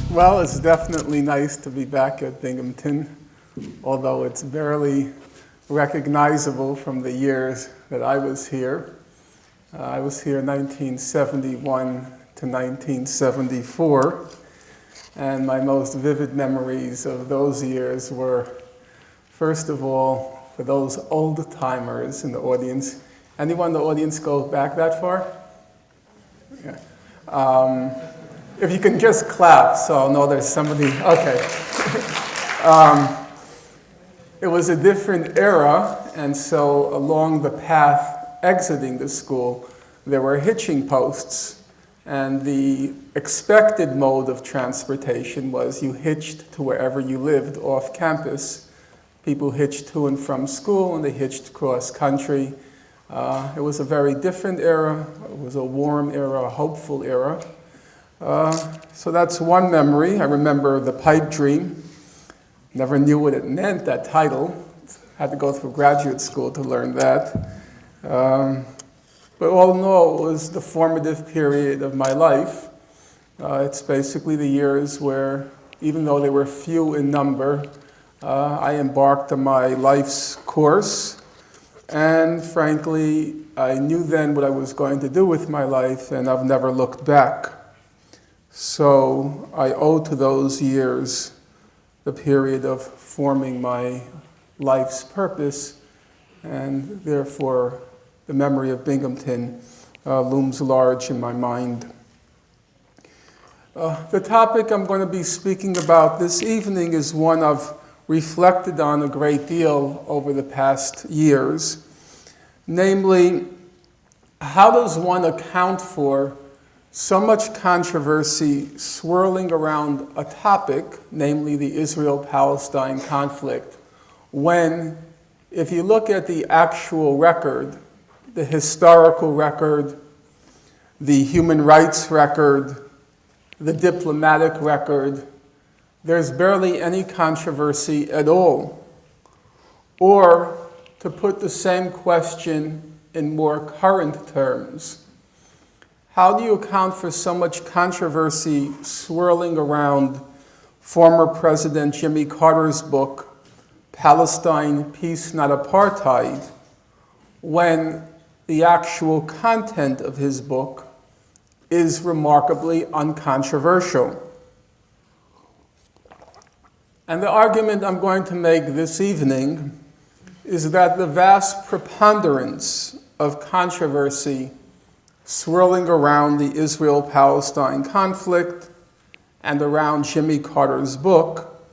Well, it's definitely nice to be back at Binghamton, although it's barely recognizable from the years that I was here. I was here 1971 to 1974, and my most vivid memories of those years were, first of all, for those old-timers in the audience. Anyone in the audience go back that far? Yeah. If you can just clap, so I'll know there's somebody. Okay. It was a different era, and so along the path exiting the school, there were hitching posts, and the expected mode of transportation was you hitched to wherever you lived off campus. People hitched to and from school, and they hitched cross country. It was a very different era. It was a warm era, a hopeful era. So that's one memory. I remember the pipe dream. Never knew what it meant, that title. Had to go through graduate school to learn that. But all in all, it was the formative period of my life. It's basically the years where, even though they were few in number, I embarked on my life's course. And frankly, I knew then what I was going to do with my life, and I've never looked back. So I owe to those years the period of forming my life's purpose, and therefore the memory of Binghamton looms large in my mind. The topic I'm going to be speaking about this evening is one I've reflected on a great deal over the past years, namely, how does one account for so much controversy swirling around a topic, namely the Israel-Palestine conflict, when, if you look at the actual record, the historical record, the human rights record, the diplomatic record, there's barely any controversy at all. Or, to put the same question in more current terms, how do you account for so much controversy swirling around former President Jimmy Carter's book, Palestine, Peace, Not Apartheid, when the actual content of his book is remarkably uncontroversial? And the argument I'm going to make this evening is that the vast preponderance of controversy swirling around the Israel-Palestine conflict and around Jimmy Carter's book,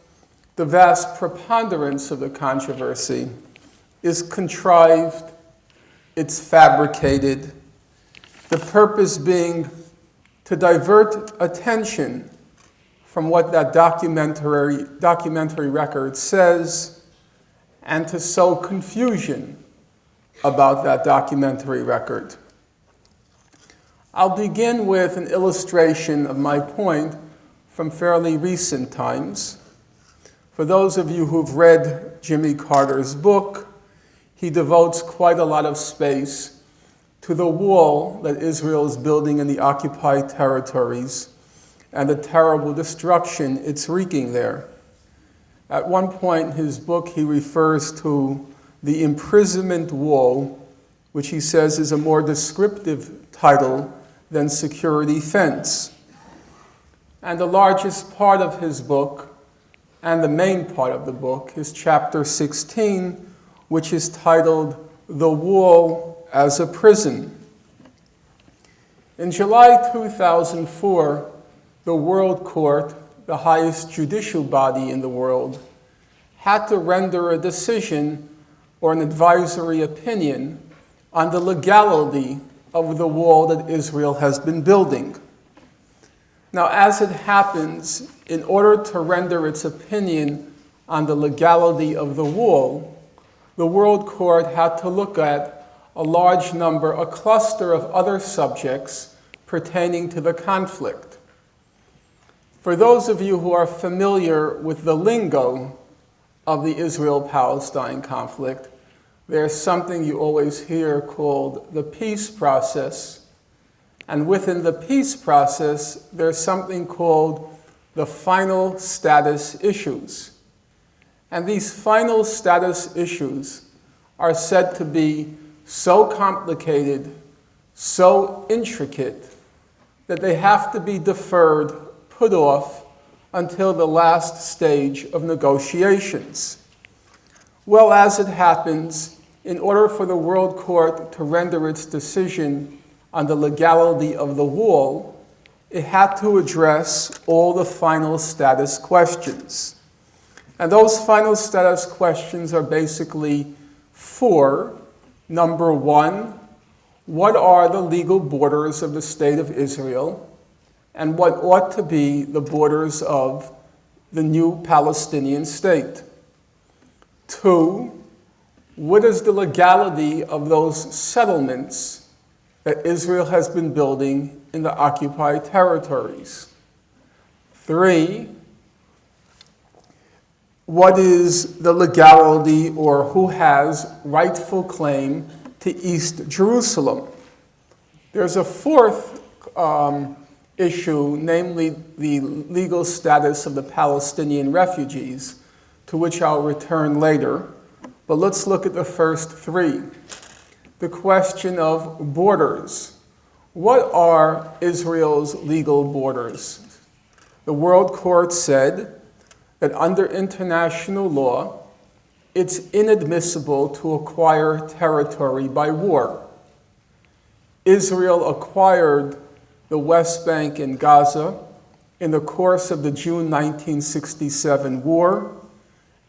the vast preponderance of the controversy is contrived, it's fabricated, the purpose being to divert attention from what that documentary record says and to sow confusion about that documentary record. I'll begin with an illustration of my point from fairly recent times. For those of you who've read Jimmy Carter's book, he devotes quite a lot of space to the wall that Israel is building in the occupied territories and the terrible destruction it's wreaking there. At one point in his book, he refers to the imprisonment wall, which he says is a more descriptive title than security fence. And the largest part of his book, and the main part of the book, is chapter 16, which is titled The Wall as a Prison. In July 2004, the World Court, the highest judicial body in the world, had to render a decision or an advisory opinion on the legality of the wall that Israel has been building. Now, as it happens, in order to render its opinion on the legality of the wall, the World Court had to look at a large number, a cluster of other subjects pertaining to the conflict. For those of you who are familiar with the lingo of the Israel-Palestine conflict, there's something you always hear called the peace process. And within the peace process, there's something called the final status issues. And these final status issues are said to be so complicated, so intricate, that they have to be deferred, put off, until the last stage of negotiations. Well, as it happens, in order for the World Court to render its decision on the legality of the wall, it had to address all the final status questions. And those final status questions are basically four. Number one, what are the legal borders of the State of Israel, and what ought to be the borders of the new Palestinian state? Two, what is the legality of those settlements that Israel has been building in the occupied territories? Three, what is the legality, or who has rightful claim to East Jerusalem? There's a fourth issue, namely the legal status of the Palestinian refugees, to which I'll return later. But let's look at the first three. The question of borders. What are Israel's legal borders? The World Court said that under international law, it's inadmissible to acquire territory by war. Israel acquired the West Bank and Gaza in the course of the June 1967 war,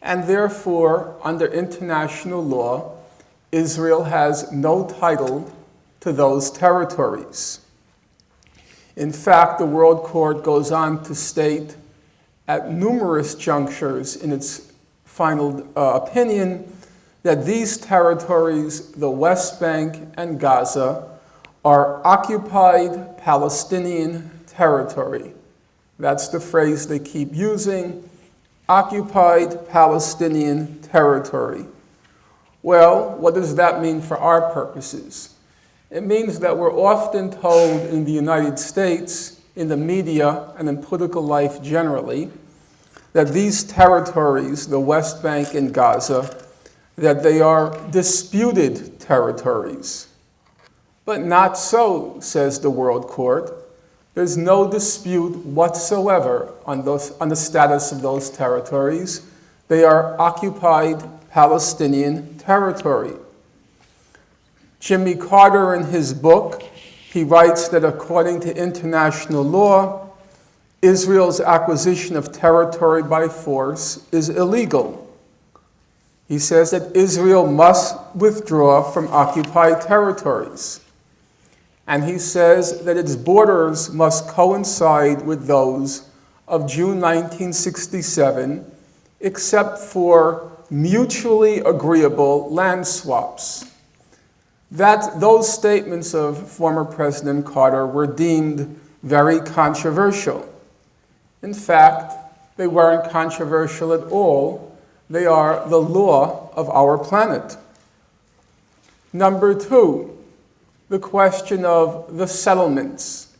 and therefore, under international law, Israel has no title to those territories. In fact, the World Court goes on to state at numerous junctures in its final opinion that these territories, the West Bank and Gaza, are occupied Palestinian territory. That's the phrase they keep using, occupied Palestinian territory. Well, what does that mean for our purposes? It means that we're often told in the United States, in the media, and in political life generally, that these territories, the West Bank and Gaza, that they are disputed territories. But not so, says the World Court. There's no dispute whatsoever on the status of those territories. They are occupied Palestinian territory. Jimmy Carter, in his book, he writes that according to international law, Israel's acquisition of territory by force is illegal. He says that Israel must withdraw from occupied territories. And he says that its borders must coincide with those of June 1967, except for mutually agreeable land swaps. Those statements of former President Carter were deemed very controversial. In fact, they weren't controversial at all. They are the law of our planet. Number two, the question of the settlements.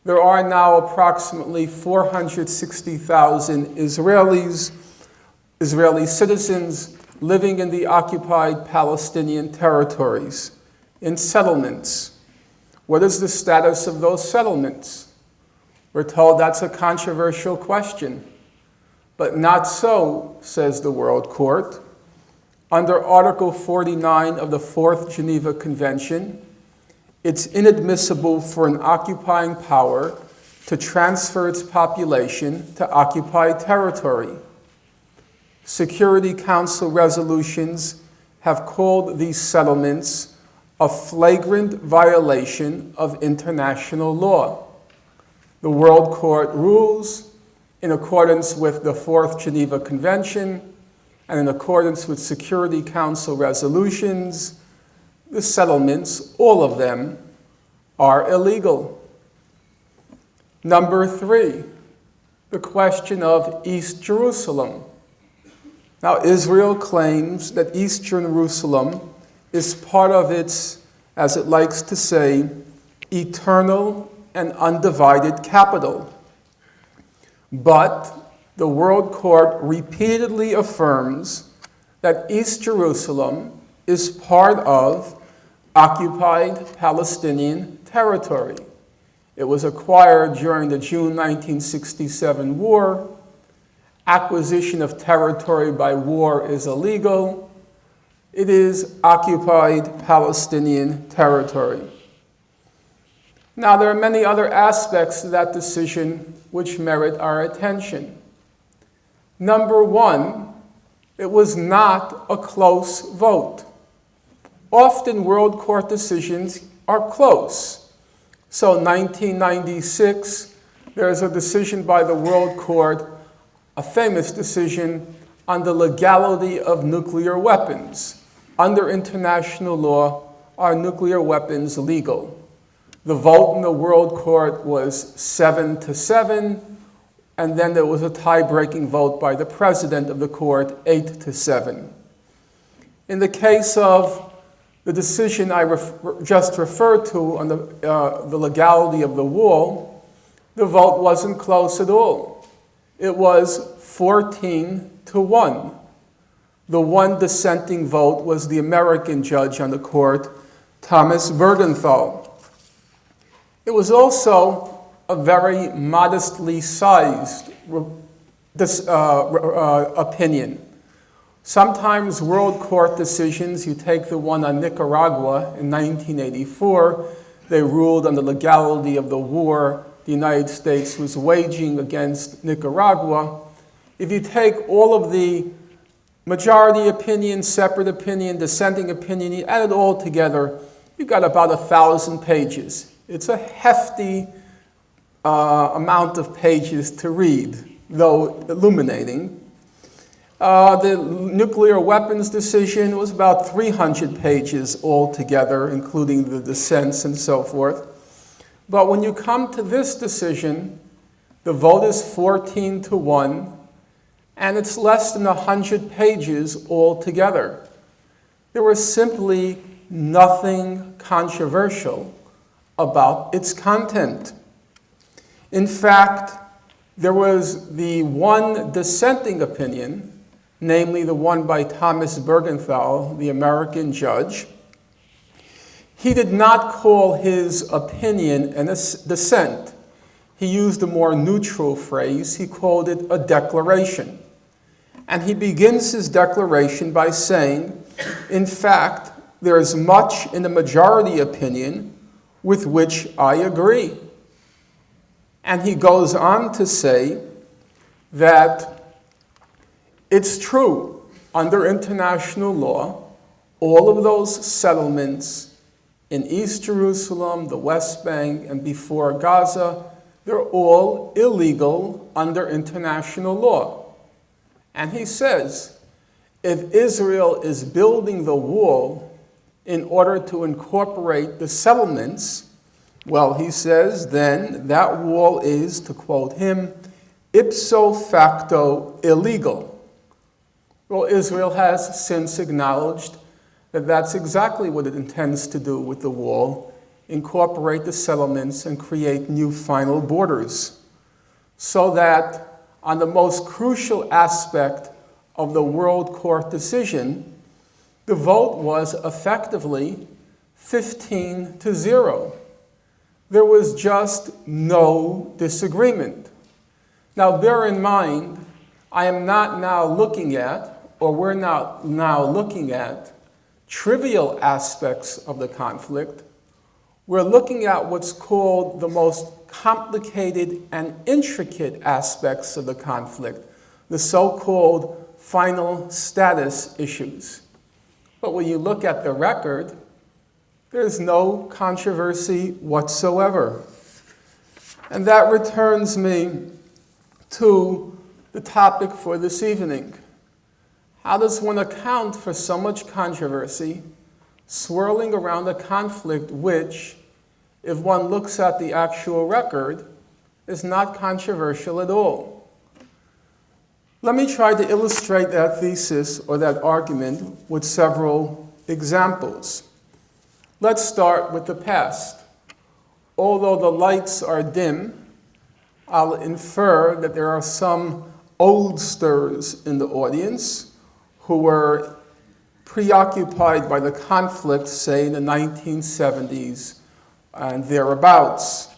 There are now approximately 460,000 Israeli citizens living in the occupied Palestinian territories in settlements. What is the status of those settlements? We're told that's a controversial question. But not so, says the World Court. Under Article 49 of the Fourth Geneva Convention, it's inadmissible for an occupying power to transfer its population to occupied territory. Security Council resolutions have called these settlements a flagrant violation of international law. The World Court rules, in accordance with the Fourth Geneva Convention and in accordance with Security Council resolutions, the settlements, all of them, are illegal. Number three, the question of East Jerusalem. Now, Israel claims that East Jerusalem is part of its, as it likes to say, eternal and undivided capital. But the World Court repeatedly affirms that East Jerusalem is part of occupied Palestinian territory. It was acquired during the June 1967 war. Acquisition of territory by war is illegal. It is occupied Palestinian territory. Now, there are many other aspects to that decision which merit our attention. Number one, it was not a close vote. Often World Court decisions are close. So 1996, there's a decision by the World Court, a famous decision on the legality of nuclear weapons. Under international law, are nuclear weapons legal? The vote in the World Court was 7-7, and then there was a tie-breaking vote by the president of the court, 8-7. In the case of the decision I just referred to on the legality of the wall, the vote wasn't close at all. It was 14-1. The one dissenting vote was the American judge on the court, Thomas Bergenthal. It was also a very modestly sized opinion. Sometimes World Court decisions, you take the one on Nicaragua in 1984, they ruled on the legality of the war the United States was waging against Nicaragua. If you take all of the majority opinion, separate opinion, dissenting opinion, you add it all together, you've got about 1,000 pages. It's a hefty amount of pages to read, though illuminating. The nuclear weapons decision was about 300 pages altogether, including the dissents and so forth. But when you come to this decision, the vote is 14-1, and it's less than 100 pages altogether. There was simply nothing controversial about its content. In fact, there was the one dissenting opinion, namely the one by Thomas Bergenthal, the American judge. He did not call his opinion a dissent. He used a more neutral phrase. He called it a declaration. And he begins his declaration by saying, in fact, there is much in the majority opinion with which I agree. And he goes on to say that it's true, under international law, all of those settlements in East Jerusalem, the West Bank, and before Gaza, they're all illegal under international law. And he says, if Israel is building the wall in order to incorporate the settlements, well, he says, then that wall is, to quote him, ipso facto illegal. Well, Israel has since acknowledged that that's exactly what it intends to do with the wall, incorporate the settlements and create new final borders. So that on the most crucial aspect of the World Court decision, the vote was effectively 15-0. There was just no disagreement. Now, bear in mind, I am not now looking at, or we're not now looking at, trivial aspects of the conflict. We're looking at what's called the most complicated and intricate aspects of the conflict, the so-called final status issues. But when you look at the record, there's no controversy whatsoever. And that returns me to the topic for this evening. How does one account for so much controversy swirling around a conflict which, if one looks at the actual record, is not controversial at all? Let me try to illustrate that thesis or that argument with several examples. Let's start with the past. Although the lights are dim, I'll infer that there are some oldsters in the audience who were preoccupied by the conflict, say, in the 1970s and thereabouts.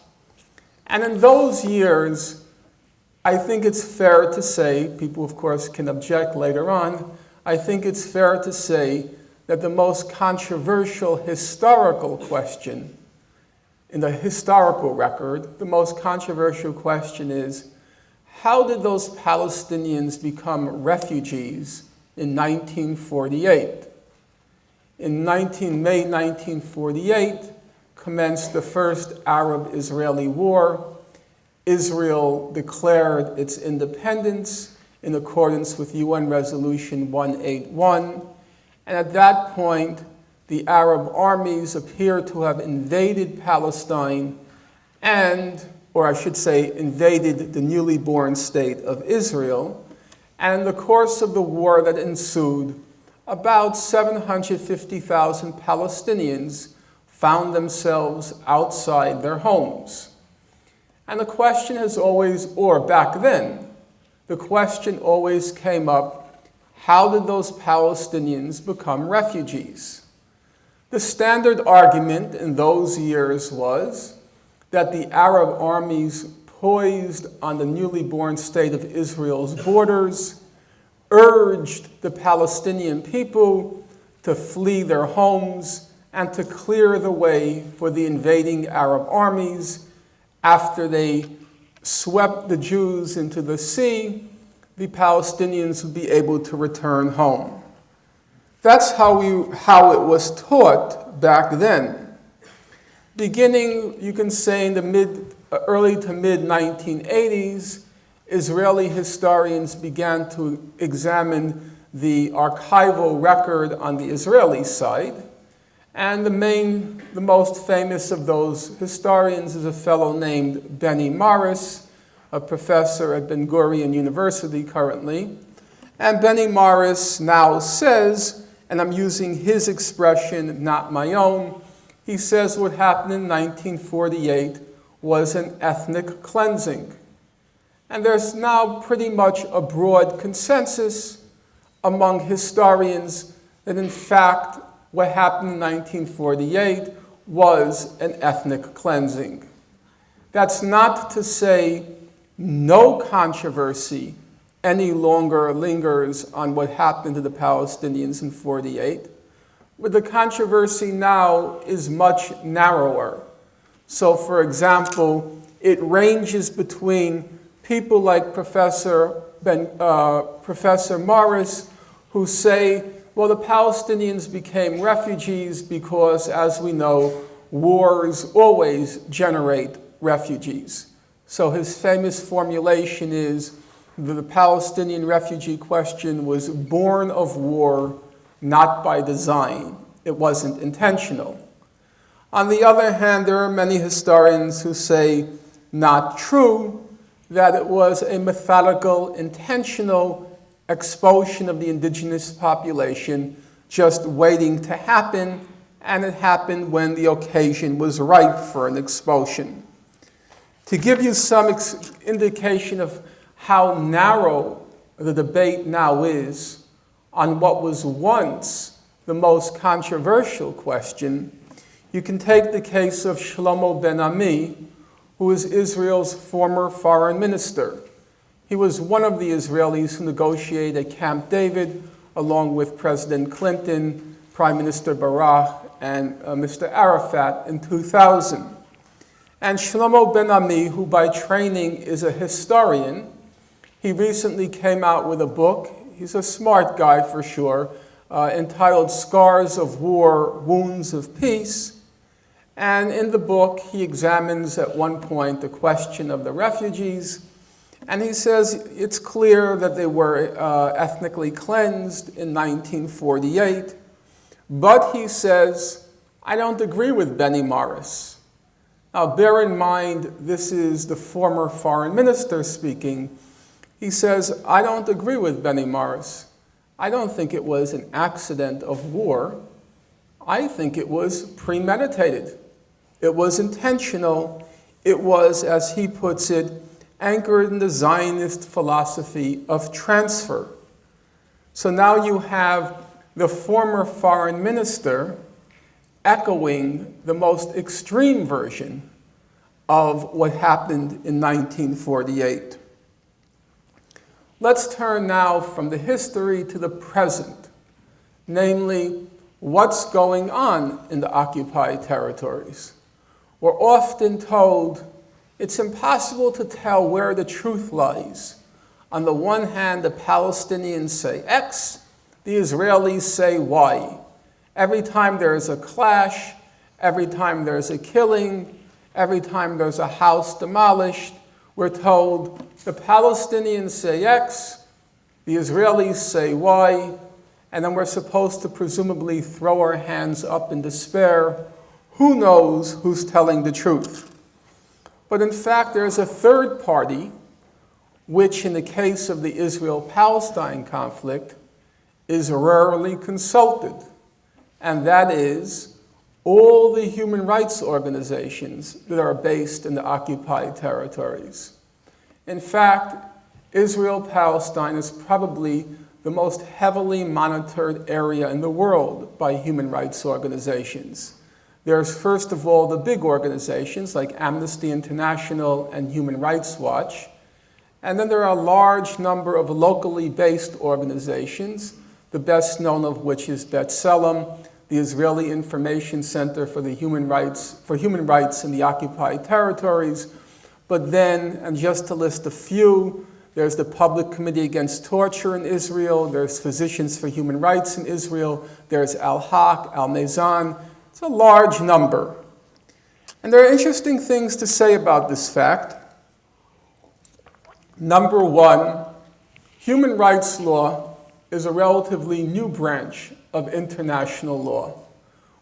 And in those years, I think it's fair to say, people of course can object later on, I think it's fair to say that the most controversial historical question in the historical record, the most controversial question is, how did those Palestinians become refugees in 1948? In May 1948, commenced the first Arab-Israeli war. Israel declared its independence in accordance with UN Resolution 181, and at that point, the Arab armies appear to have invaded Palestine and, or I should say, invaded the newly born state of Israel. And in the course of the war that ensued, about 750,000 Palestinians found themselves outside their homes. And the question has always, or back then, the question always came up, how did those Palestinians become refugees? The standard argument in those years was that the Arab armies poised on the newly born state of Israel's borders urged the Palestinian people to flee their homes and to clear the way for the invading Arab armies. After they swept the Jews into the sea, the Palestinians would be able to return home. That's how it was taught back then. Beginning, you can say, in the early to mid-1980s, Israeli historians began to examine the archival record on the Israeli side. And the most famous of those historians is a fellow named Benny Morris, a professor at Ben Gurion University currently. And Benny Morris now says, and I'm using his expression, not my own, he says what happened in 1948 was an ethnic cleansing. And there's now pretty much a broad consensus among historians that in fact what happened in 1948 was an ethnic cleansing. That's not to say no controversy any longer lingers on what happened to the Palestinians in 48, but the controversy now is much narrower. So, for example, it ranges between people like Professor Morris, who say, well, the Palestinians became refugees because, as we know, wars always generate refugees. So his famous formulation is that the Palestinian refugee question was born of war, not by design. It wasn't intentional. On the other hand, there are many historians who say, not true, that it was a methodical, intentional expulsion of the indigenous population just waiting to happen, and it happened when the occasion was ripe for an expulsion. To give you some indication of how narrow the debate now is on what was once the most controversial question, you can take the case of Shlomo Benhamme, who is Israel's former foreign minister. He was one of the Israelis who negotiated at Camp David along with President Clinton, Prime Minister Barak, and Mr. Arafat in 2000. And Shlomo Benhamme, who by training is a historian, he recently came out with a book, he's a smart guy for sure, entitled Scars of War, Wounds of Peace. And in the book, he examines at one point the question of the refugees, and he says it's clear that they were ethnically cleansed in 1948, but he says, I don't agree with Benny Morris. Now bear in mind, this is the former foreign minister speaking, He says, I don't agree with Benny Morris. I don't think it was an accident of war. I think it was premeditated. It was intentional. It was, as he puts it, anchored in the Zionist philosophy of transfer. So now you have the former foreign minister echoing the most extreme version of what happened in 1948. Let's turn now from the history to the present, namely, what's going on in the occupied territories. We're often told it's impossible to tell where the truth lies. On the one hand, the Palestinians say X, the Israelis say Y. Every time there's a clash, every time there's a killing, every time there's a house demolished, we're told the Palestinians say X, the Israelis say Y, and then we're supposed to presumably throw our hands up in despair. Who knows who's telling the truth? But in fact, there's a third party, which in the case of the Israel-Palestine conflict is rarely consulted, and that is all the human rights organizations that are based in the occupied territories. In fact, Israel-Palestine is probably the most heavily monitored area in the world by human rights organizations. There's, first of all, the big organizations like Amnesty International and Human Rights Watch, and then there are a large number of locally based organizations, the best known of which is B'Tselem, the Israeli Information Center for Human Rights in the Occupied Territories. But then, and just to list a few, there's the Public Committee Against Torture in Israel, there's Physicians for Human Rights in Israel, there's Al-Haq, Al-Mezan. It's a large number. And there are interesting things to say about this fact. Number one, human rights law is a relatively new branch of international law,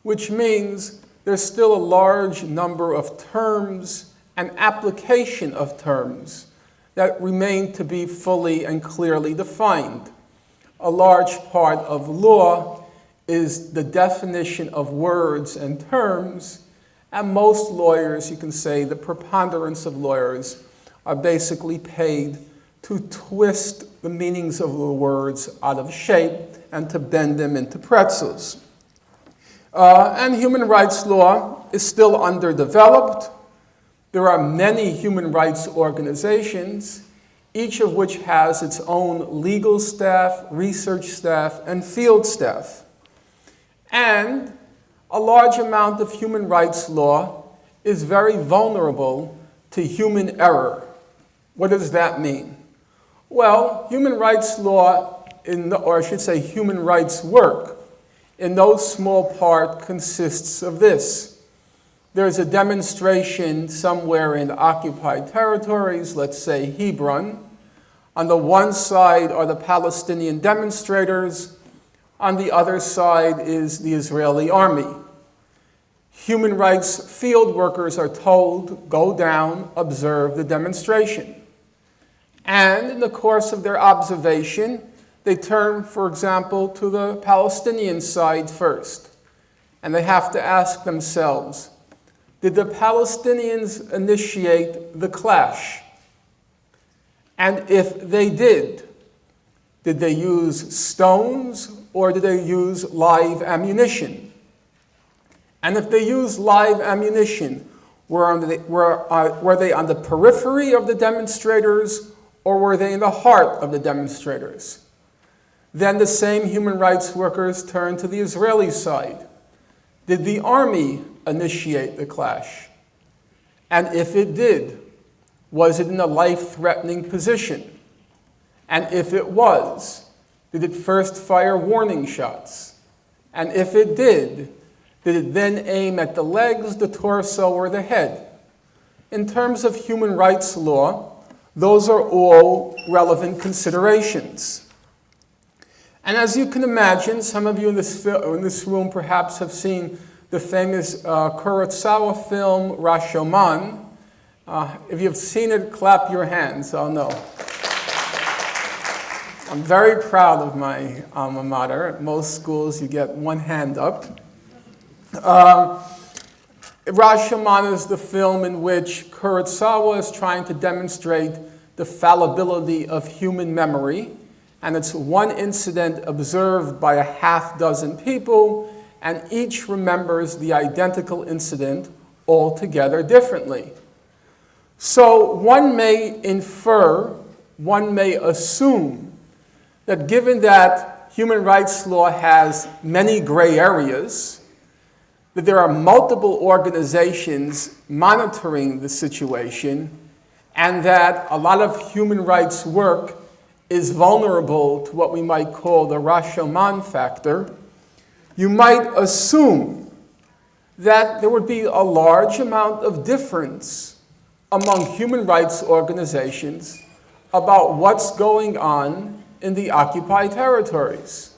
which means there's still a large number of terms and application of terms that remain to be fully and clearly defined. A large part of law is the definition of words and terms, and most lawyers, you can say the preponderance of lawyers, are basically paid to twist the meanings of the words out of shape and to bend them into pretzels. And human rights law is still underdeveloped. There are many human rights organizations, each of which has its own legal staff, research staff, and field staff. And a large amount of human rights law is very vulnerable to human error. What does that mean? Well, human rights law, or I should say human rights work, in no small part consists of this. There's a demonstration somewhere in the occupied territories, let's say Hebron. On the one side are the Palestinian demonstrators. On the other side is the Israeli army. Human rights field workers are told, go down, observe the demonstration. And in the course of their observation, they turn, for example, to the Palestinian side first. And they have to ask themselves, did the Palestinians initiate the clash? And if they did they use stones or did they use live ammunition? And if they used live ammunition, were they on the periphery of the demonstrators or were they in the heart of the demonstrators? Then the same human rights workers turned to the Israeli side. Did the army initiate the clash? And if it did, was it in a life-threatening position? And if it was, did it first fire warning shots? And if it did it then aim at the legs, the torso, or the head? In terms of human rights law, those are all relevant considerations. And as you can imagine, some of you in this room perhaps have seen the famous Kurosawa film, Rashomon. If you've seen it, clap your hands. Oh, no. I'm very proud of my alma mater. At most schools, you get one hand up. Rashomon is the film in which Kurosawa is trying to demonstrate the fallibility of human memory, and it's one incident observed by a half dozen people, and each remembers the identical incident altogether differently. So one may infer, one may assume that given that human rights law has many gray areas, that there are multiple organizations monitoring the situation, and that a lot of human rights work is vulnerable to what we might call the Rashomon factor, you might assume that there would be a large amount of difference among human rights organizations about what's going on in the occupied territories.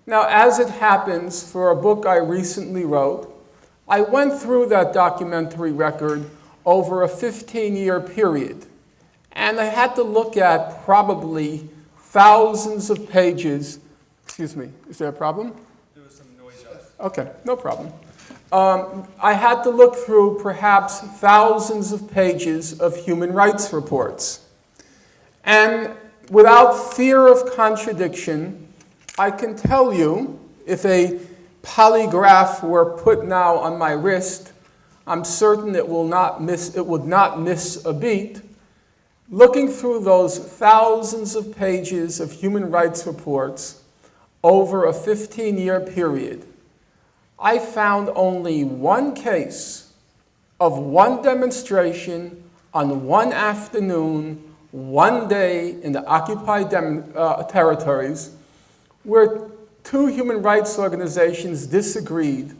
Now, as it happens, for a book I recently wrote, I went through that documentary record over a 15-year period, and I had to look at probably thousands of pages. Excuse me, is there a problem? There was some noise. Okay, no problem. I had to look through perhaps thousands of pages of human rights reports. And without fear of contradiction, I can tell you, if a polygraph were put now on my wrist, I'm certain it would not miss a beat. Looking through those thousands of pages of human rights reports over a 15-year period, I found only one case of one demonstration on one afternoon, one day in the occupied territories, where two human rights organizations disagreed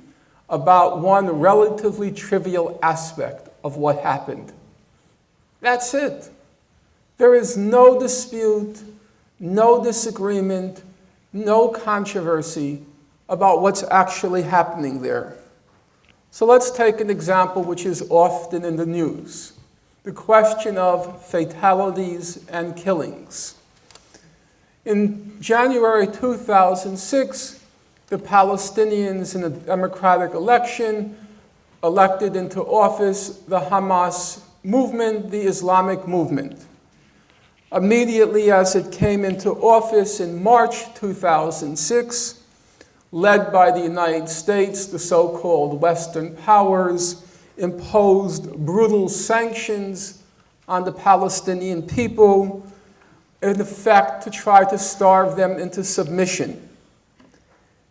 about one relatively trivial aspect of what happened. That's it. There is no dispute, no disagreement, no controversy about what's actually happening there. So let's take an example which is often in the news, the question of fatalities and killings. In January 2006, the Palestinians in a democratic election elected into office the Hamas movement, the Islamic movement. Immediately as it came into office in March 2006, led by the United States, the so-called Western powers imposed brutal sanctions on the Palestinian people, in effect to try to starve them into submission.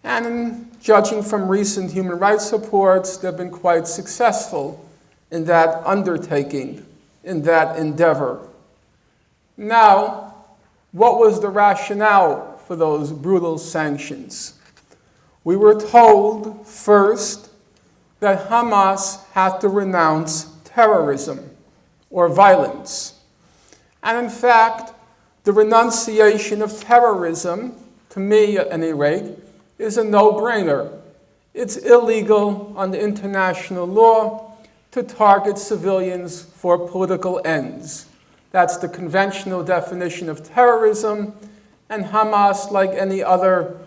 And judging from recent human rights reports, they've been quite successful in that undertaking, in that endeavor. Now, what was the rationale for those brutal sanctions? We were told first that Hamas had to renounce terrorism or violence. And in fact, the renunciation of terrorism, to me at any rate, is a no-brainer. It's illegal under international law to target civilians for political ends. That's the conventional definition of terrorism, and Hamas, like any other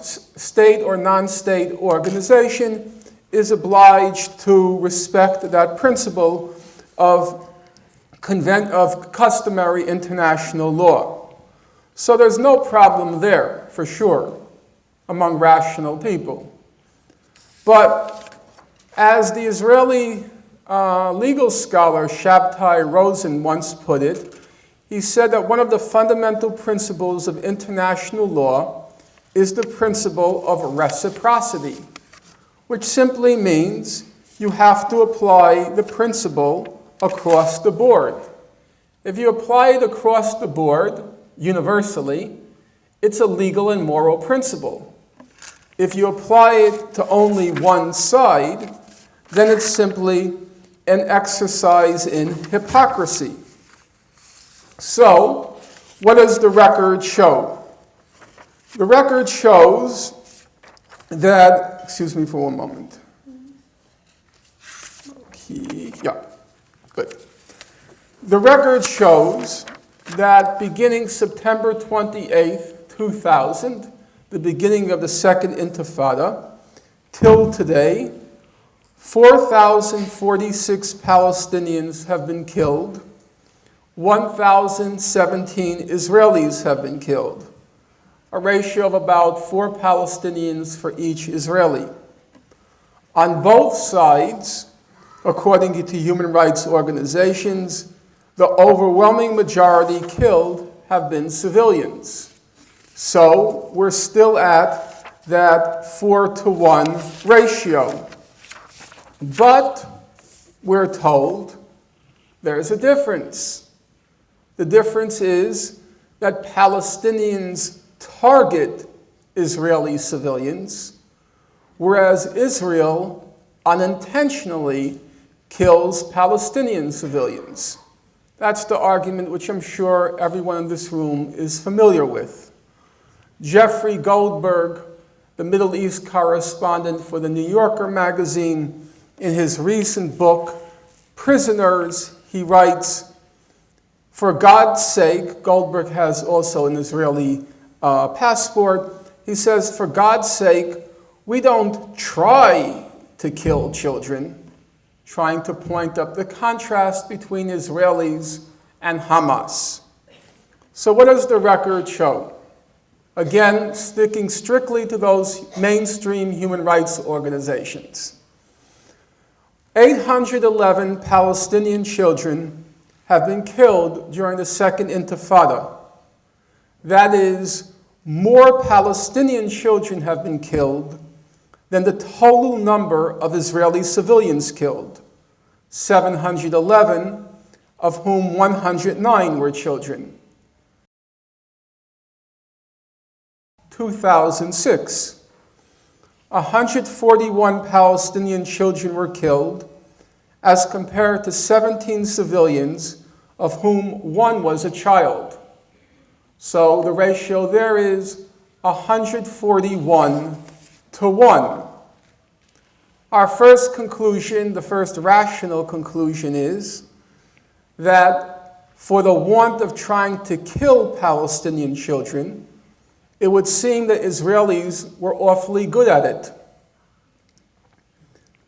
state or non-state organization, is obliged to respect that principle of customary international law. So there's no problem there, for sure, among rational people. But as the Israeli legal scholar Shabtai Rosen once put it, he said that one of the fundamental principles of international law is the principle of reciprocity, which simply means you have to apply the principle across the board. If you apply it across the board, universally, it's a legal and moral principle. If you apply it to only one side, then it's simply an exercise in hypocrisy. So, what does the record show? The record shows that, excuse me for one moment. Okay, yeah, good. The record shows that beginning September 28th, 2000, the beginning of the Second Intifada, till today, 4,046 Palestinians have been killed, 1,017 Israelis have been killed, a ratio of about 4 Palestinians for each Israeli. On both sides, according to human rights organizations, the overwhelming majority killed have been civilians. So we're still at that 4-to-1 ratio. But we're told there's a difference. The difference is that Palestinians target Israeli civilians, whereas Israel unintentionally kills Palestinian civilians. That's the argument which I'm sure everyone in this room is familiar with. Jeffrey Goldberg, the Middle East correspondent for the New Yorker magazine, in his recent book, Prisoners, he writes, "For God's sake," Goldberg has also an Israeli passport, he says, "For God's sake, we don't try to kill children," trying to point up the contrast between Israelis and Hamas. So what does the record show? Again, sticking strictly to those mainstream human rights organizations. 811 Palestinian children have been killed during the Second Intifada. That is, more Palestinian children have been killed than the total number of Israeli civilians killed, 711, of whom 109 were children. 2006, 141 Palestinian children were killed, as compared to 17 civilians, of whom 1 was a child. So the ratio there is 141-to-1. Our first conclusion, the first rational conclusion, is that for the want of trying to kill Palestinian children, it would seem that Israelis were awfully good at it.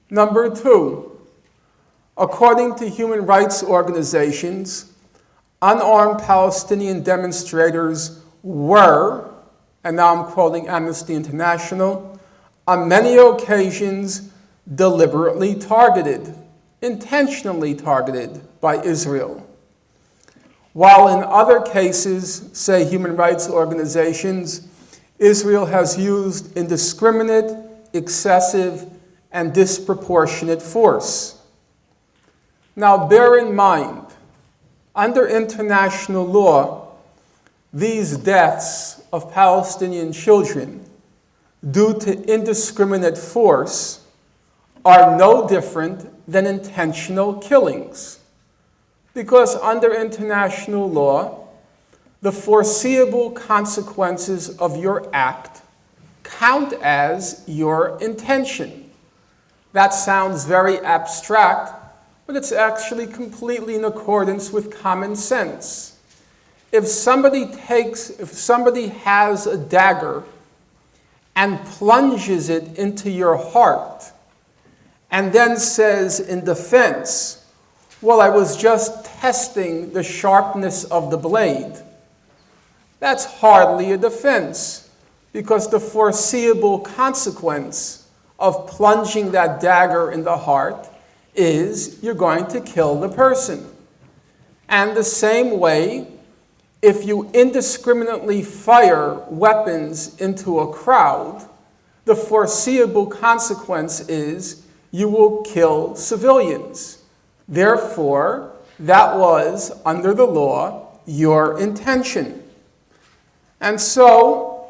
Number 2, according to human rights organizations, unarmed Palestinian demonstrators were, and now I'm quoting Amnesty International, on many occasions deliberately targeted, intentionally targeted by Israel. While in other cases, say human rights organizations, Israel has used indiscriminate, excessive, and disproportionate force. Now bear in mind, under international law, these deaths of Palestinian children due to indiscriminate force are no different than intentional killings. Because under international law, the foreseeable consequences of your act count as your intention. That sounds very abstract, but it's actually completely in accordance with common sense. If somebody has a dagger and plunges it into your heart and then says in defense, "Well, I was just testing the sharpness of the blade," that's hardly a defense, because the foreseeable consequence of plunging that dagger in the heart is you're going to kill the person. And the same way, if you indiscriminately fire weapons into a crowd, the foreseeable consequence is you will kill civilians. Therefore, that was, under the law, your intention. And so,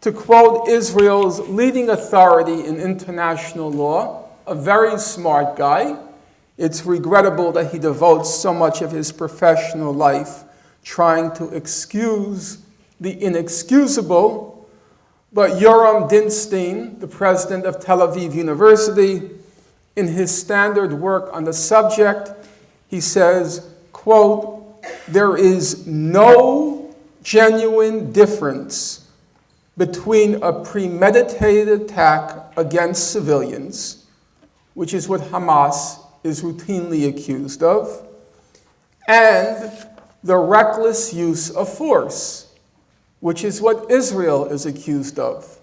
to quote Israel's leading authority in international law, a very smart guy, it's regrettable that he devotes so much of his professional life trying to excuse the inexcusable, but Yoram Dinstein, the president of Tel Aviv University, in his standard work on the subject, he says, quote, there is no genuine difference between a premeditated attack against civilians, which is what Hamas is routinely accused of, and the reckless use of force, which is what Israel is accused of.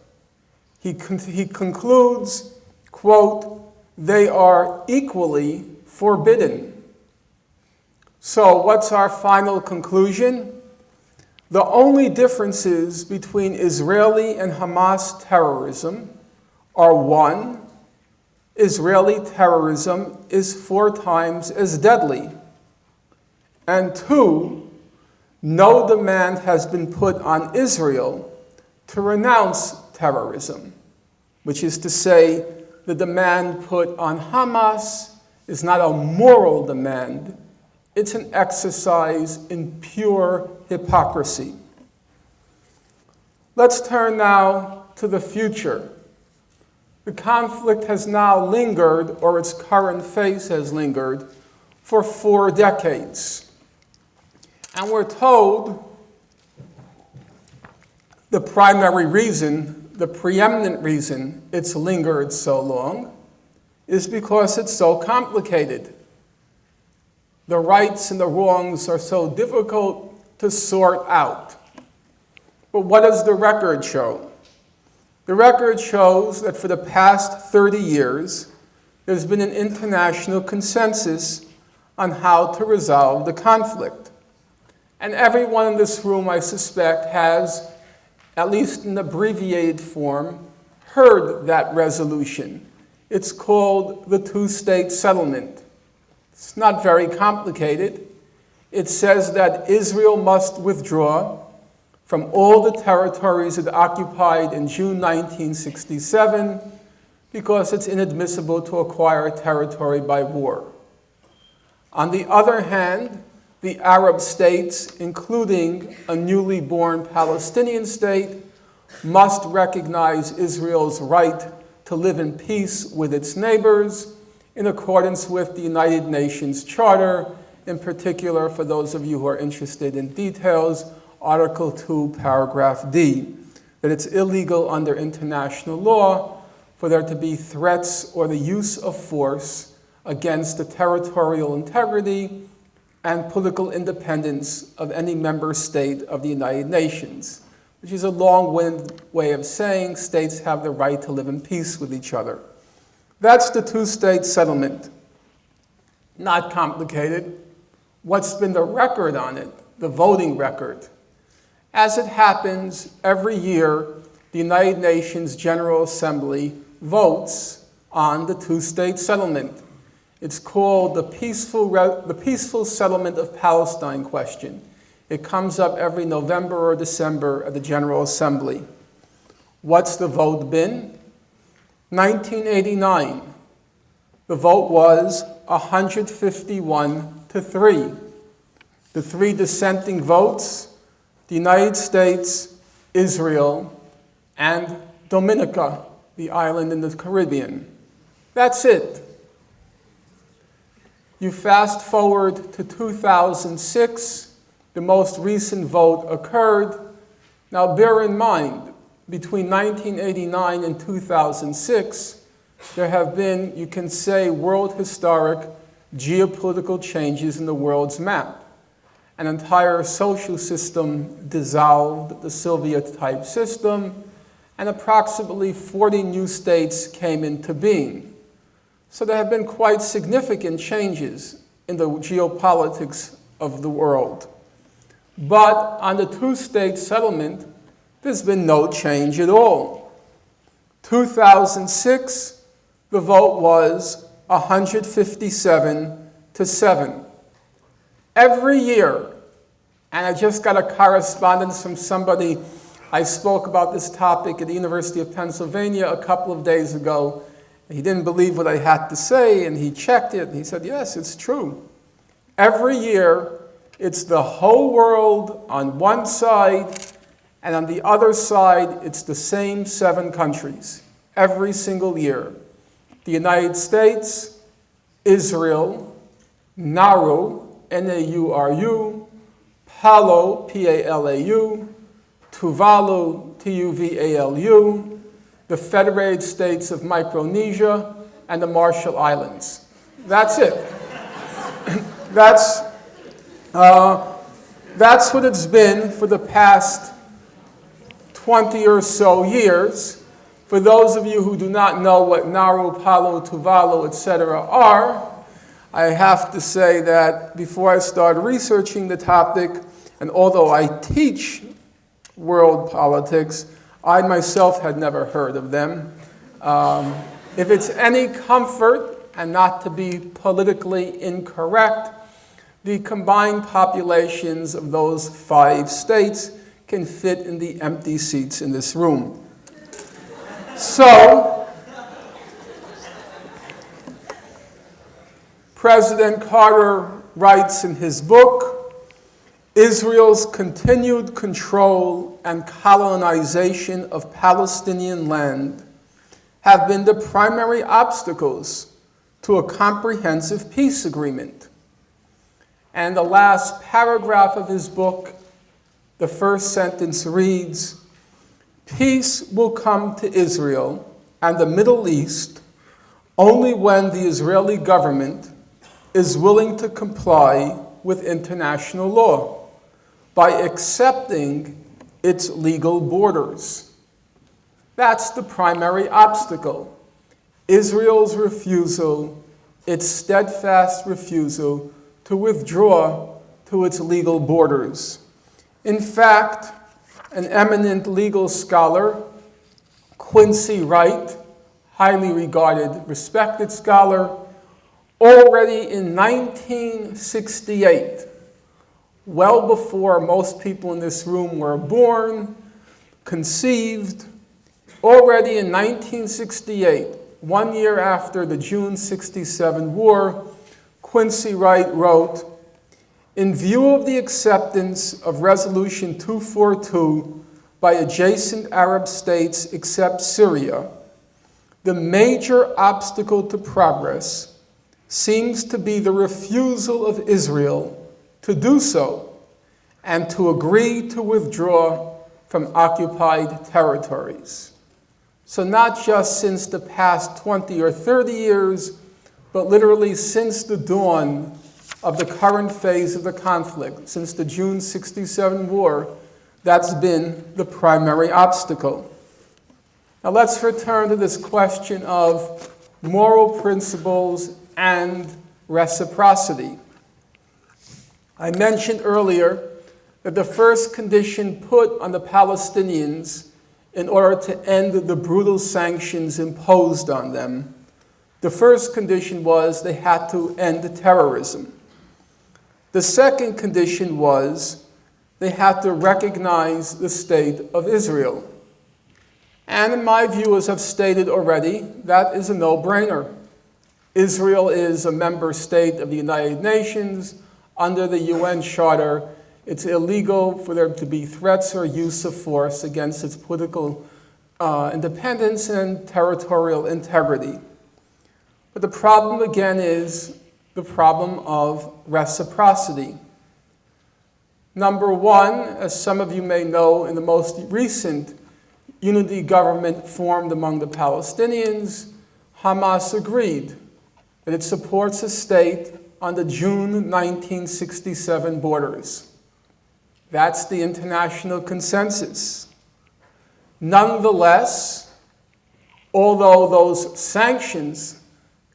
He concludes, quote, "They are equally forbidden." So what's our final conclusion? The only differences between Israeli and Hamas terrorism are: one, Israeli terrorism is 4 times as deadly, and two, no demand has been put on Israel to renounce terrorism, which is to say, the demand put on Hamas is not a moral demand, it's an exercise in pure hypocrisy. Let's turn now to the future. The conflict has now lingered, or its current phase has lingered, for 4 decades. And we're told the primary reason, the preeminent reason it's lingered so long is because it's so complicated. The rights and the wrongs are so difficult to sort out. But what does the record show? The record shows that for the past 30 years, there's been an international consensus on how to resolve the conflict. And everyone in this room, I suspect, has, at least in abbreviated form, heard that resolution. It's called the 2-state settlement. It's not very complicated. It says that Israel must withdraw from all the territories it occupied in June 1967 because it's inadmissible to acquire territory by war. On the other hand, the Arab states, including a newly born Palestinian state, must recognize Israel's right to live in peace with its neighbors in accordance with the United Nations Charter, in particular, for those of you who are interested in details, Article 2, Paragraph D, that it's illegal under international law for there to be threats or the use of force against the territorial integrity and political independence of any member state of the United Nations, which is a long-winded way of saying states have the right to live in peace with each other. That's the 2-state settlement. Not complicated. What's been the record on it? The voting record. As it happens, every year, the United Nations General Assembly votes on the 2-state settlement. It's called the peaceful settlement of Palestine question. It comes up every November or December at the General Assembly. What's the vote been? 1989. The vote was 151-3. The 3 dissenting votes: the United States, Israel, and Dominica, the island in the Caribbean. That's it. You fast forward to 2006, the most recent vote occurred. Now bear in mind, between 1989 and 2006, there have been, you can say, world historic geopolitical changes in the world's map. An entire social system dissolved, the Soviet-type system, and approximately 40 new states came into being. So there have been quite significant changes in the geopolitics of the world. But on the 2-state settlement, there's been no change at all. 2006, the vote was 157-7. Every year, and I just got a correspondence from somebody, I spoke about this topic at the University of Pennsylvania a couple of days ago. He didn't believe what I had to say, and he checked it, and he said, yes, it's true. Every year, it's the whole world on one side, and on the other side, it's the same 7 countries, every single year. The United States, Israel, Nauru, N-A-U-R-U, Palau, P-A-L-A-U, Tuvalu, T-U-V-A-L-U, the Federated States of Micronesia, and the Marshall Islands. That's it. That's what it's been for the past 20 or so years. For those of you who do not know what Nauru, Palau, Tuvalu, etc. are, I have to say that before I started researching the topic, and although I teach world politics, I myself had never heard of them. If it's any comfort, and not to be politically incorrect, the combined populations of those 5 states can fit in the empty seats in this room. So, President Carter writes in his book, Israel's continued control and colonization of Palestinian land have been the primary obstacles to a comprehensive peace agreement. And the last paragraph of his book, the first sentence reads, peace will come to Israel and the Middle East only when the Israeli government is willing to comply with international law by accepting its legal borders. That's the primary obstacle. Israel's refusal, its steadfast refusal to withdraw to its legal borders. In fact, an eminent legal scholar, Quincy Wright, highly regarded, respected scholar, already in 1968, well before most people in this room were born, conceived, already in 1968, 1 year after the June '67 war, Quincy Wright wrote, in view of the acceptance of Resolution 242 by adjacent Arab states except Syria, the major obstacle to progress seems to be the refusal of Israel to do so and to agree to withdraw from occupied territories. So not just since the past 20 or 30 years, but literally since the dawn of the current phase of the conflict, since the June '67 war, that's been the primary obstacle. Now let's return to this question of moral principles and reciprocity. I mentioned earlier that the first condition put on the Palestinians in order to end the brutal sanctions imposed on them, the first condition was they had to end terrorism. The second condition was they had to recognize the state of Israel. And in my view, as I've stated already, that is a no-brainer. Israel is a member state of the United Nations. Under the UN Charter, it's illegal for there to be threats or use of force against its political independence and territorial integrity. But the problem, again, is the problem of reciprocity. Number one, as some of you may know, in the most recent unity government formed among the Palestinians, Hamas agreed that it supports a state on the June 1967 borders. That's the international consensus. Nonetheless, although those sanctions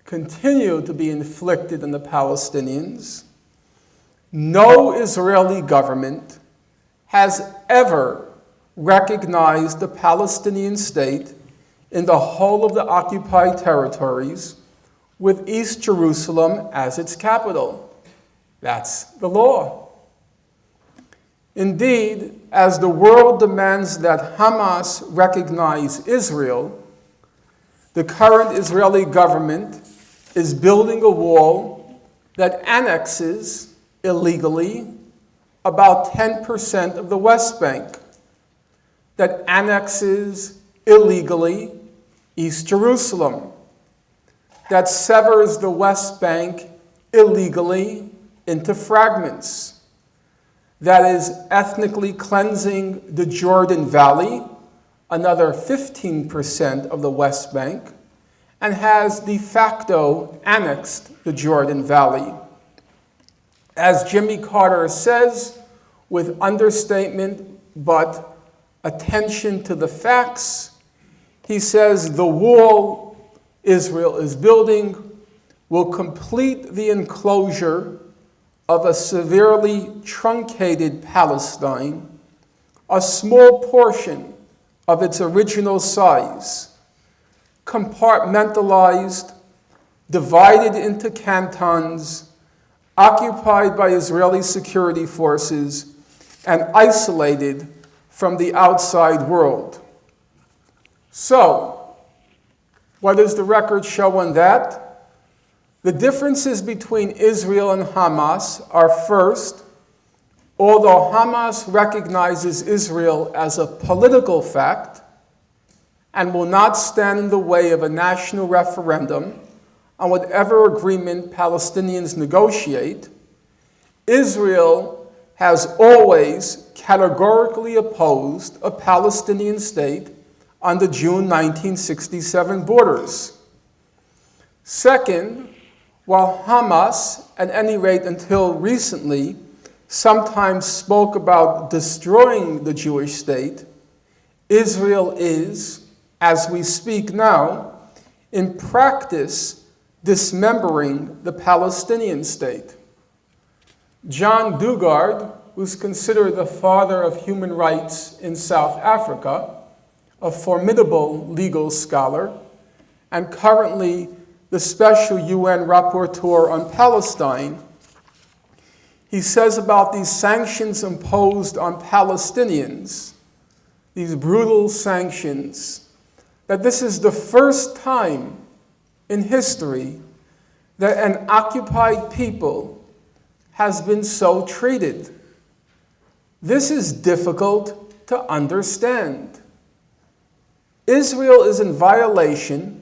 continue to be inflicted on the Palestinians, no Israeli government has ever recognized the Palestinian state in the whole of the occupied territories with East Jerusalem as its capital. That's the law. Indeed, as the world demands that Hamas recognize Israel, the current Israeli government is building a wall that annexes illegally about 10% of the West Bank, that annexes illegally East Jerusalem, that severs the West Bank illegally into fragments, that is ethnically cleansing the Jordan Valley, another 15% of the West Bank, and has de facto annexed the Jordan Valley. As Jimmy Carter says, with understatement but attention to the facts, he says the wall Israel is building will complete the enclosure of a severely truncated Palestine, a small portion of its original size, compartmentalized, divided into cantons, occupied by Israeli security forces, and isolated from the outside world. So, what does the record show on that? The differences between Israel and Hamas are, first, although Hamas recognizes Israel as a political fact and will not stand in the way of a national referendum on whatever agreement Palestinians negotiate, Israel has always categorically opposed a Palestinian state on the June 1967 borders. Second, while Hamas, at any rate until recently, sometimes spoke about destroying the Jewish state, Israel is, as we speak now, in practice dismembering the Palestinian state. John Dugard, who's considered the father of human rights in South Africa, a formidable legal scholar, and currently the special UN rapporteur on Palestine, he says about these sanctions imposed on Palestinians, these brutal sanctions, that this is the first time in history that an occupied people has been so treated. This is difficult to understand. Israel is in violation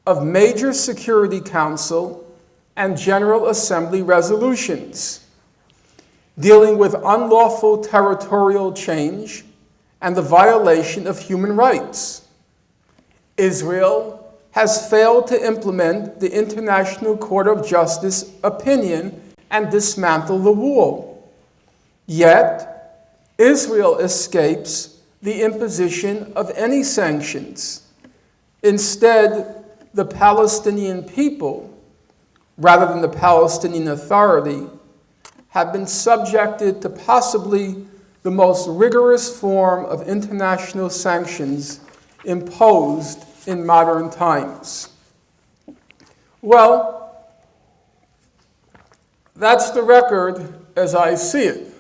of major Security Council and General Assembly resolutions dealing with unlawful territorial change and the violation of human rights. Israel has failed to implement the International Court of Justice opinion and dismantle the wall. Yet, Israel escapes the imposition of any sanctions. Instead, the Palestinian people, rather than the Palestinian Authority, have been subjected to possibly the most rigorous form of international sanctions imposed in modern times. Well, that's the record as I see it.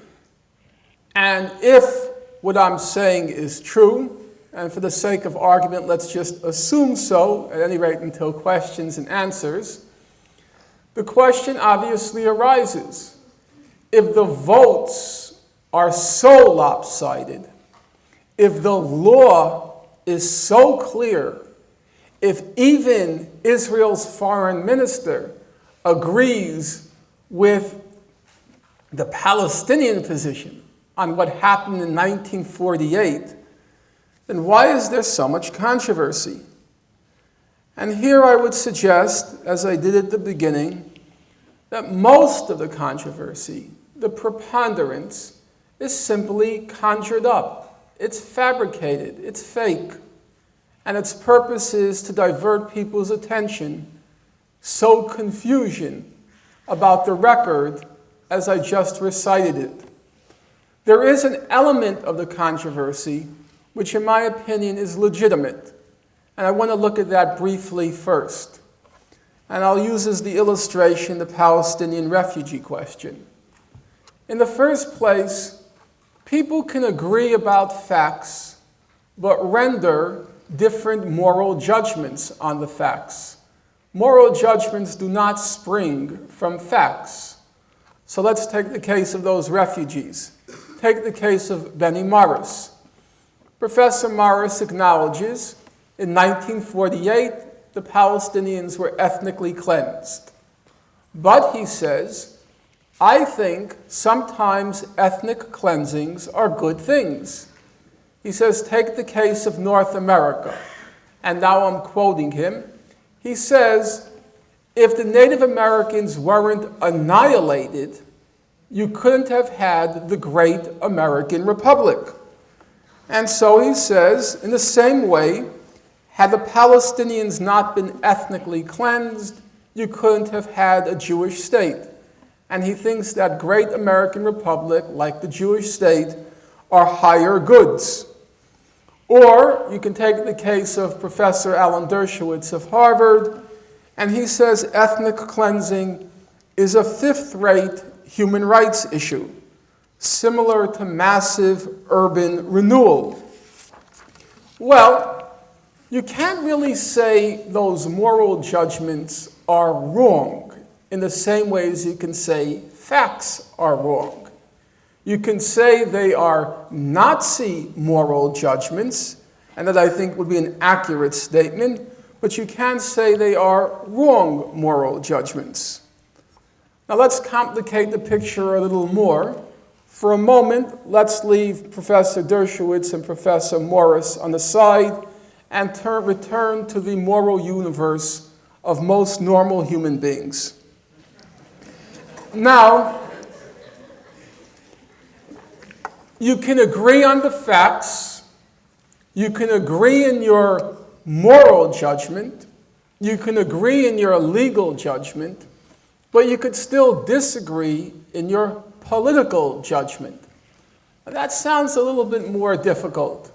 And if what I'm saying is true, and for the sake of argument, let's just assume so, at any rate until questions and answers, the question obviously arises. If the votes are so lopsided, if the law is so clear, if even Israel's foreign minister agrees with the Palestinian position on what happened in 1948, then why is there so much controversy? And here I would suggest, as I did at the beginning, that most of the controversy, the preponderance, is simply conjured up. It's fabricated, it's fake, and its purpose is to divert people's attention, sow confusion about the record as I just recited it. There is an element of the controversy which in my opinion is legitimate. And I want to look at that briefly first. And I'll use as the illustration the Palestinian refugee question. In the first place, people can agree about facts, but render different moral judgments on the facts. Moral judgments do not spring from facts. So let's take the case of those refugees. Take the case of Benny Morris. Professor Morris acknowledges in 1948 the Palestinians were ethnically cleansed. But, he says, I think sometimes ethnic cleansings are good things. He says, take the case of North America. And now I'm quoting him. He says, if the Native Americans weren't annihilated, you couldn't have had the great American Republic. And so he says, in the same way, had the Palestinians not been ethnically cleansed, you couldn't have had a Jewish state. And he thinks that great American Republic, like the Jewish state, are higher goods. Or you can take the case of Professor Alan Dershowitz of Harvard, and he says ethnic cleansing is a fifth-rate human rights issue, similar to massive urban renewal. Well, you can't really say those moral judgments are wrong in the same way as you can say facts are wrong. You can say they are Nazi moral judgments, and that I think would be an accurate statement, but you can't say they are wrong moral judgments. Now let's complicate the picture a little more. For a moment, let's leave Professor Dershowitz and Professor Morris on the side and return to the moral universe of most normal human beings. Now, you can agree on the facts, you can agree in your moral judgment, you can agree in your legal judgment, but you could still disagree in your political judgment. That sounds a little bit more difficult.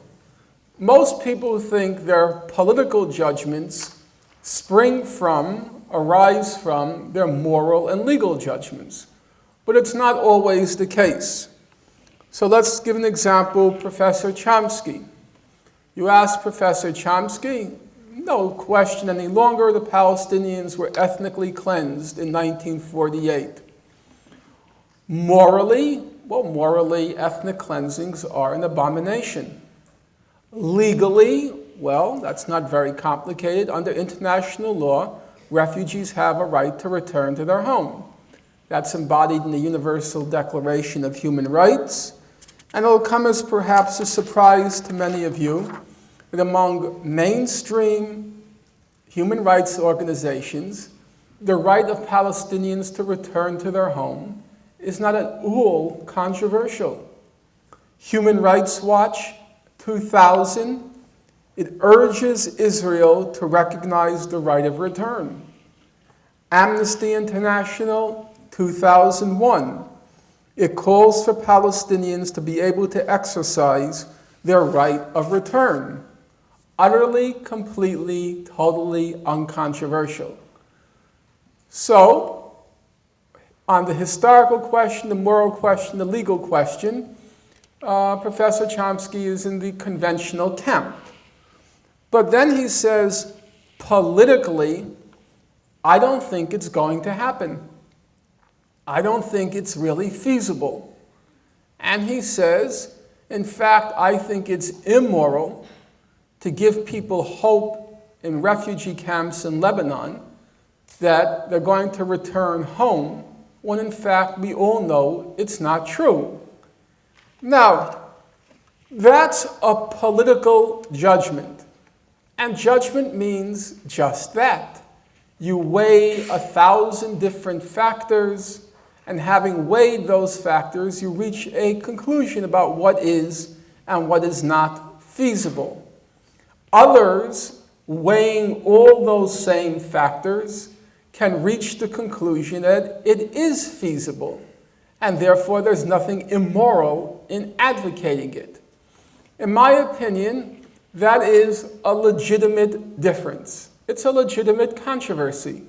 Most people think their political judgments arise from their moral and legal judgments, but it's not always the case. So let's give an example, Professor Chomsky. You ask Professor Chomsky, no question any longer, the Palestinians were ethnically cleansed in 1948. Morally, ethnic cleansings are an abomination. Legally, well, that's not very complicated. Under international law, refugees have a right to return to their home. That's embodied in the Universal Declaration of Human Rights. And it'll come as perhaps a surprise to many of you that among mainstream human rights organizations, the right of Palestinians to return to their home is not at all controversial. Human Rights Watch 2000, it urges Israel to recognize the right of return. Amnesty International 2001, it calls for Palestinians to be able to exercise their right of return. Utterly, completely, totally uncontroversial. So, on the historical question, the moral question, the legal question, Professor Chomsky is in the conventional camp. But then he says, politically, I don't think it's going to happen. I don't think it's really feasible. And he says, in fact, I think it's immoral to give people hope in refugee camps in Lebanon that they're going to return home when in fact we all know it's not true. Now, that's a political judgment. And judgment means just that. You weigh 1,000 different factors, and having weighed those factors, you reach a conclusion about what is and what is not feasible. Others, weighing all those same factors, can reach the conclusion that it is feasible, and therefore there's nothing immoral in advocating it. In my opinion, that is a legitimate difference. It's a legitimate controversy.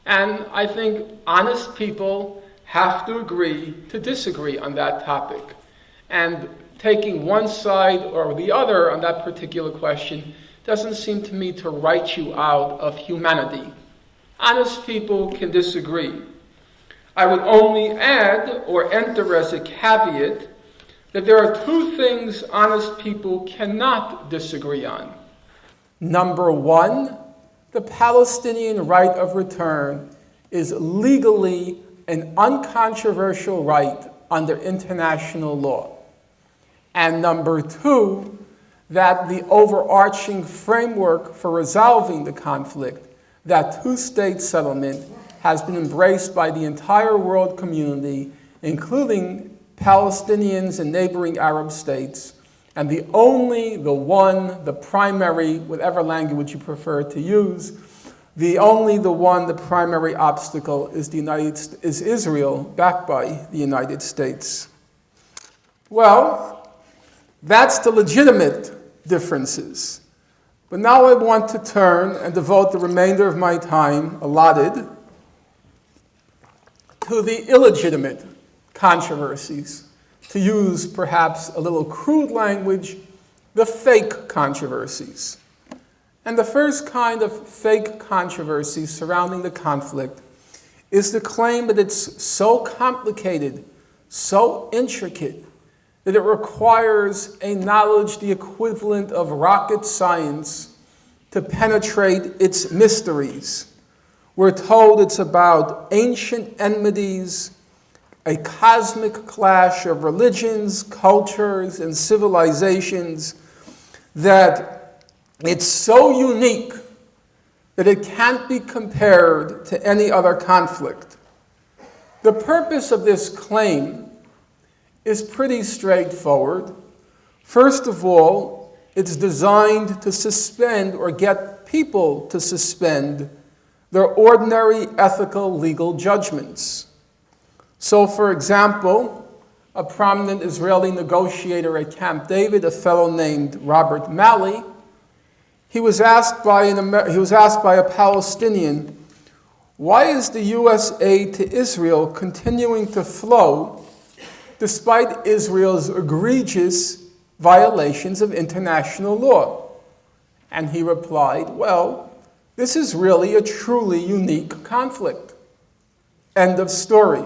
And I think honest people have to agree to disagree on that topic. And taking one side or the other on that particular question doesn't seem to me to write you out of humanity. Honest people can disagree. I would only add or enter as a caveat that there are two things honest people cannot disagree on. Number one, the Palestinian right of return is legally an uncontroversial right under international law. And number two, that the overarching framework for resolving the conflict, that two-state settlement, has been embraced by the entire world community, including Palestinians and neighboring Arab states, and the primary, whatever language you prefer to use, the primary obstacle is Israel, backed by the United States. Well, that's the legitimate differences. But now I want to turn and devote the remainder of my time allotted to the illegitimate controversies, to use perhaps a little crude language, the fake controversies. And the first kind of fake controversy surrounding the conflict is the claim that it's so complicated, so intricate, that it requires a knowledge the equivalent of rocket science to penetrate its mysteries. We're told it's about ancient enmities, a cosmic clash of religions, cultures, and civilizations, that it's so unique that it can't be compared to any other conflict. The purpose of this claim is pretty straightforward. First of all, it's designed to suspend or get people to suspend their ordinary ethical legal judgments. So, for example, a prominent Israeli negotiator at Camp David, a fellow named Robert Malley, he was asked by a Palestinian, why is the U.S. aid to Israel continuing to flow despite Israel's egregious violations of international law? And he replied, well, this is really a truly unique conflict. End of story.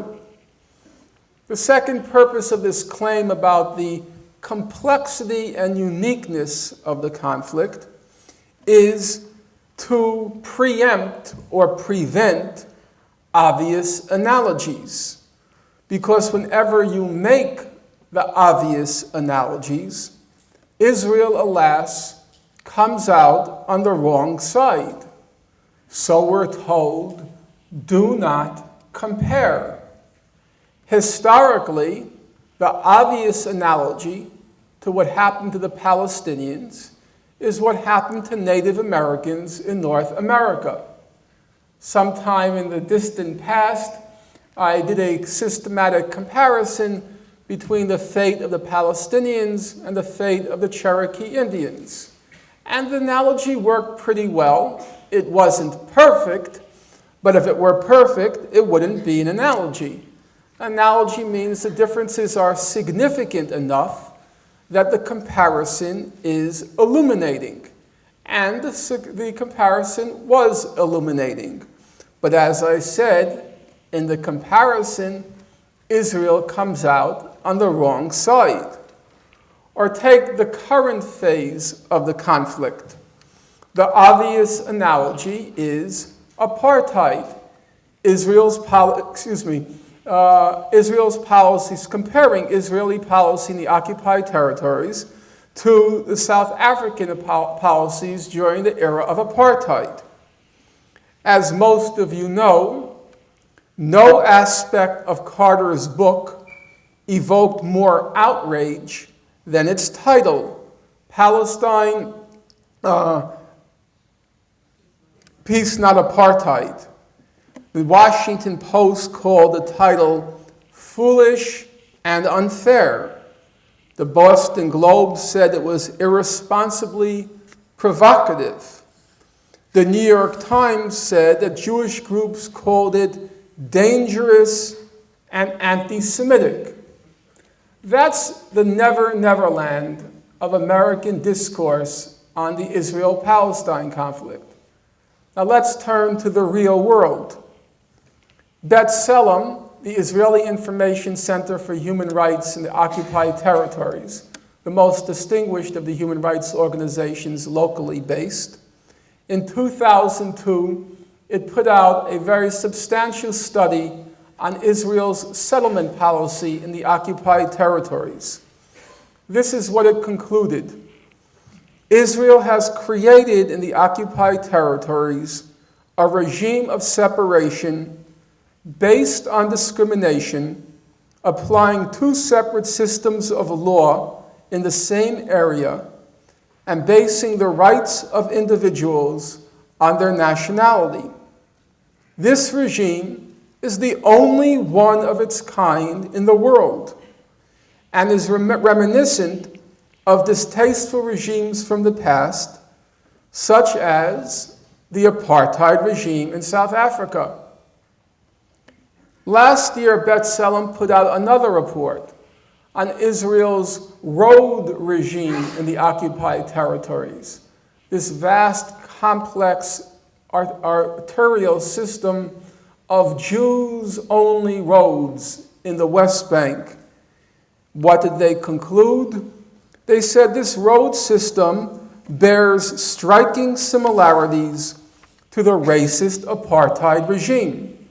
The second purpose of this claim about the complexity and uniqueness of the conflict is to preempt or prevent obvious analogies. Because whenever you make the obvious analogies, Israel, alas, comes out on the wrong side. So we're told, do not compare. Historically, the obvious analogy to what happened to the Palestinians is what happened to Native Americans in North America. Sometime in the distant past, I did a systematic comparison between the fate of the Palestinians and the fate of the Cherokee Indians. And the analogy worked pretty well. It wasn't perfect, but if it were perfect, it wouldn't be an analogy. Analogy means the differences are significant enough that the comparison is illuminating. And the comparison was illuminating. But as I said, in the comparison, Israel comes out on the wrong side. Or take the current phase of the conflict. The obvious analogy is apartheid. Israel's policies, comparing Israeli policy in the occupied territories to the South African policies during the era of apartheid. As most of you know, no aspect of Carter's book evoked more outrage than its title, Palestine, Peace Not Apartheid. The Washington Post called the title foolish and unfair. The Boston Globe said it was irresponsibly provocative. The New York Times said that Jewish groups called it dangerous and anti-Semitic. That's the never land of American discourse on the Israel-Palestine conflict. Now let's turn to the real world. B'Tselem, the Israeli Information Center for Human Rights in the occupied territories, the most distinguished of the human rights organizations locally based, in 2002, it put out a very substantial study on Israel's settlement policy in the occupied territories. This is what it concluded. Israel has created in the occupied territories a regime of separation based on discrimination, applying two separate systems of law in the same area and basing the rights of individuals on their nationality. This regime is the only one of its kind in the world and is reminiscent of distasteful regimes from the past, such as the apartheid regime in South Africa. Last year, B'Tselem put out another report on Israel's road regime in the occupied territories, this vast, complex, arterial system of Jews-only roads in the West Bank. What did they conclude? They said this road system bears striking similarities to the racist apartheid regime.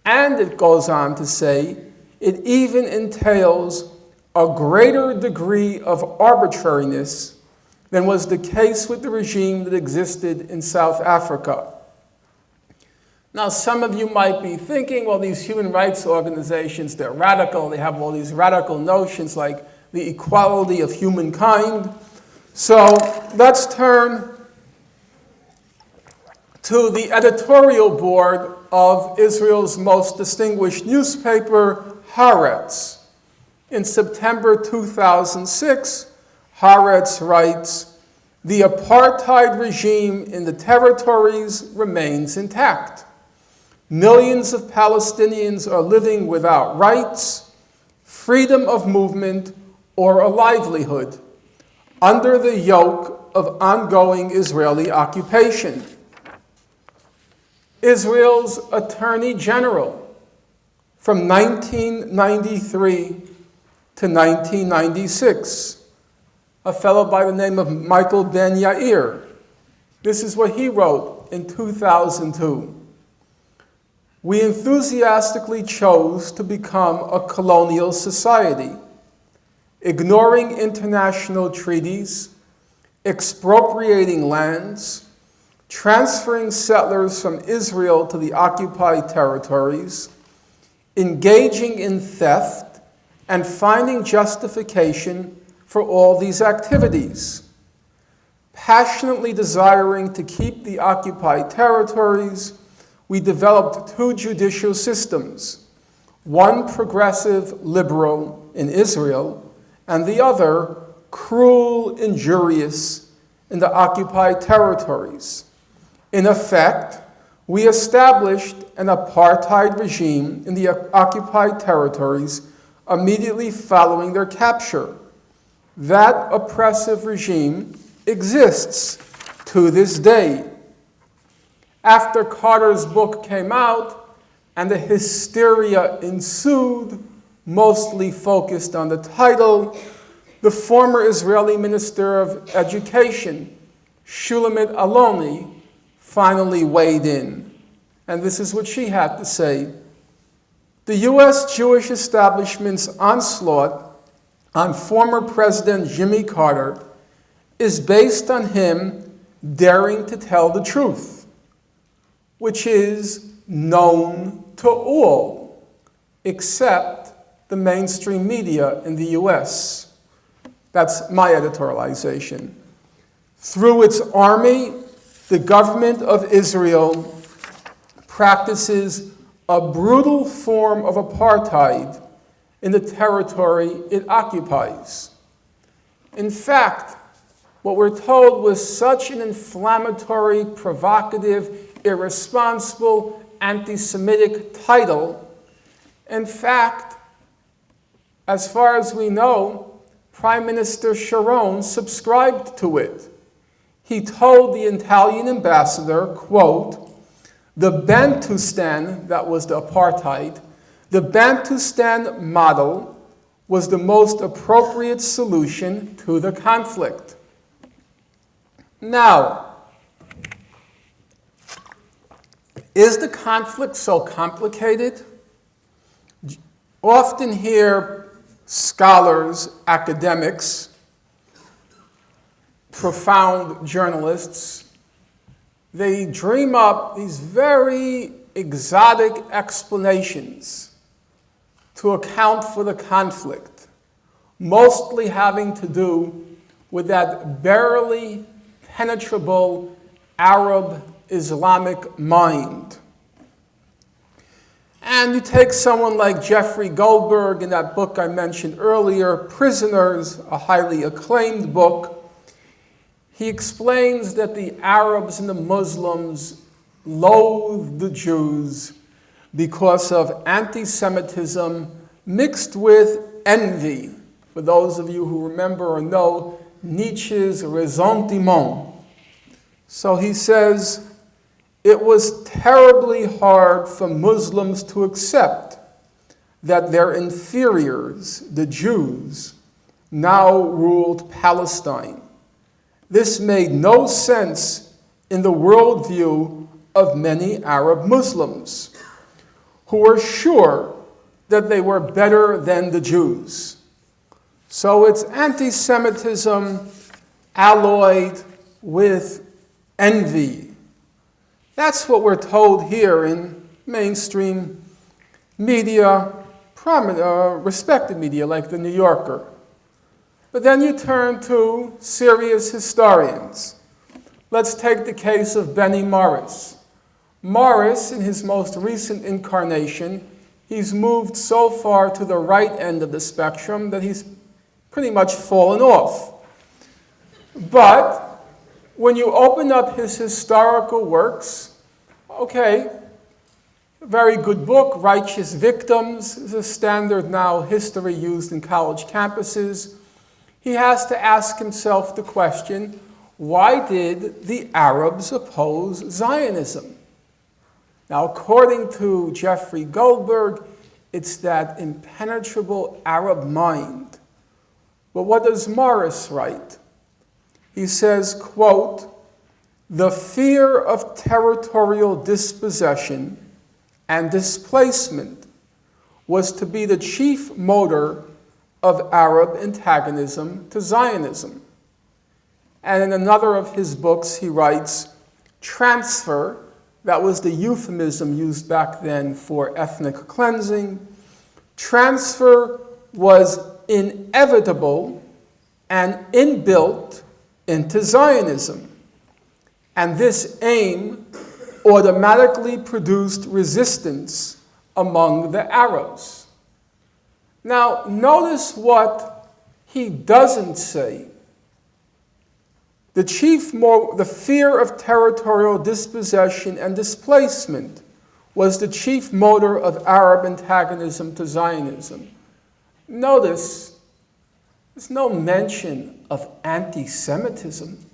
And it goes on to say, it even entails a greater degree of arbitrariness than was the case with the regime that existed in South Africa. Now, some of you might be thinking, well, these human rights organizations, they're radical. They have all these radical notions like the equality of humankind. So let's turn to the editorial board of Israel's most distinguished newspaper, Haaretz. In September 2006, Haaretz writes, "The apartheid regime in the territories remains intact. Millions of Palestinians are living without rights, freedom of movement, or a livelihood, under the yoke of ongoing Israeli occupation." Israel's Attorney General from 1993 to 1996, a fellow by the name of Michael Ben Yair. This is what he wrote in 2002. "We enthusiastically chose to become a colonial society, ignoring international treaties, expropriating lands, transferring settlers from Israel to the occupied territories, engaging in theft, and finding justification for all these activities. Passionately desiring to keep the occupied territories, we developed two judicial systems, one progressive liberal in Israel, and the other cruel, injurious in the occupied territories. In effect, we established an apartheid regime in the occupied territories immediately following their capture. That oppressive regime exists to this day." After Carter's book came out and the hysteria ensued, mostly focused on the title, the former Israeli Minister of Education, Shulamit Aloni, finally weighed in. And this is what she had to say. "The U.S. Jewish establishment's onslaught on former President Jimmy Carter is based on him daring to tell the truth, which is known to all, except the mainstream media in the U.S. That's my editorialization. "Through its army, the government of Israel practices a brutal form of apartheid in the territory it occupies. In fact, what we're told was such an inflammatory, provocative, irresponsible, anti-Semitic title. In fact, as far as we know, Prime Minister Sharon subscribed to it. He told the Italian ambassador, quote, "The Bantustan," that was the apartheid, "the Bantustan model was the most appropriate solution to the conflict." Now, is the conflict so complicated? often hear scholars, academics, profound journalists, they dream up these very exotic explanations to account for the conflict, mostly having to do with that barely penetrable Arab Islamic mind. And you take someone like Jeffrey Goldberg in that book I mentioned earlier, Prisoners, a highly acclaimed book. He explains that the Arabs and the Muslims loathe the Jews because of anti-Semitism mixed with envy. For those of you who remember or know Nietzsche's ressentiment. So he says, it was terribly hard for Muslims to accept that their inferiors, the Jews, now ruled Palestine. This made no sense in the worldview of many Arab Muslims, who were sure that they were better than the Jews. So it's anti-Semitism alloyed with envy. That's what we're told here in mainstream media, respected media like The New Yorker. But then you turn to serious historians. Let's take the case of Benny Morris. Morris, in his most recent incarnation, he's moved so far to the right end of the spectrum that he's pretty much fallen off. But when you open up his historical works, okay, a very good book, Righteous Victims, is a standard now history used in college campuses. He has to ask himself the question, why did the Arabs oppose Zionism? Now, according to Jeffrey Goldberg, it's that impenetrable Arab mind. But what does Morris write? He says, quote, the fear of territorial dispossession and displacement was to be the chief motor of Arab antagonism to Zionism. And in another of his books, he writes, transfer, that was the euphemism used back then for ethnic cleansing, transfer was inevitable and inbuilt into Zionism. And this aim automatically produced resistance among the Arabs. Now, notice what he doesn't say. The fear of territorial dispossession and displacement was the chief motor of Arab antagonism to Zionism. Notice, there's no mention of anti-Semitism.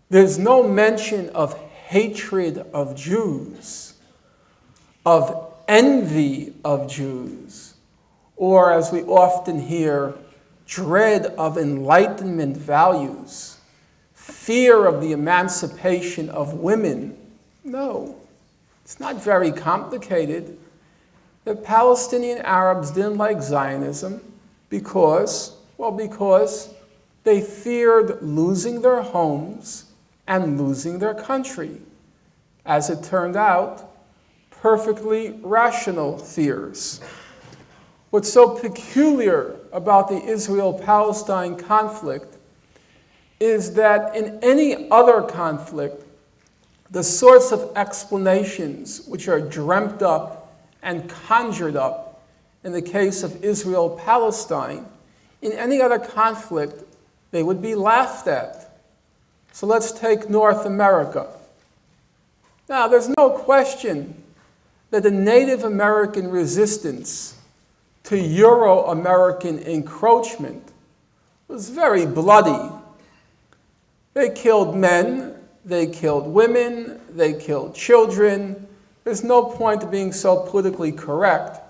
There's no mention of hatred of Jews, of envy of Jews, or as we often hear, dread of Enlightenment values, fear of the emancipation of women. No, it's not very complicated. The Palestinian Arabs didn't like Zionism because they feared losing their homes and losing their country. As it turned out, perfectly rational fears. What's so peculiar about the Israel-Palestine conflict is that in any other conflict, the sorts of explanations which are dreamt up and conjured up in the case of Israel-Palestine, in any other conflict, they would be laughed at. So let's take North America. Now, there's no question that the Native American resistance to Euro-American encroachment was very bloody. They killed men, they killed women, they killed children. There's no point to being so politically correct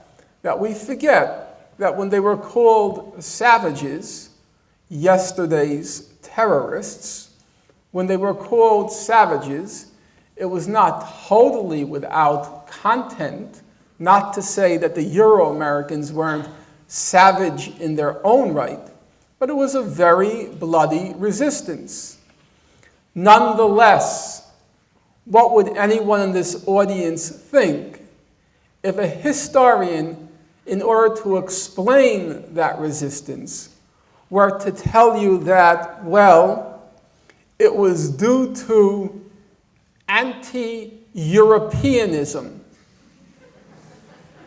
that we forget that when they were called savages, yesterday's terrorists, when they were called savages, it was not totally without content Not to say that the Euro-Americans weren't savage in their own right, but it was a very bloody resistance. Nonetheless, what would anyone in this audience think if a historian, in order to explain that resistance, were to tell you that, well, it was due to anti-Europeanism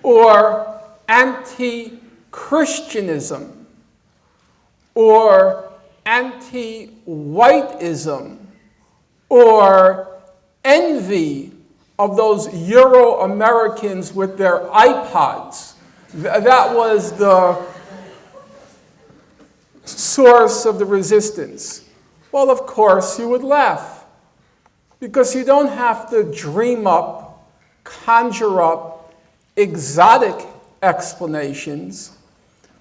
or anti-Christianism or anti-whiteism or envy of those Euro-Americans with their iPods. That was the source of the resistance. Well, of course, you would laugh, because you don't have to dream up, conjure up exotic explanations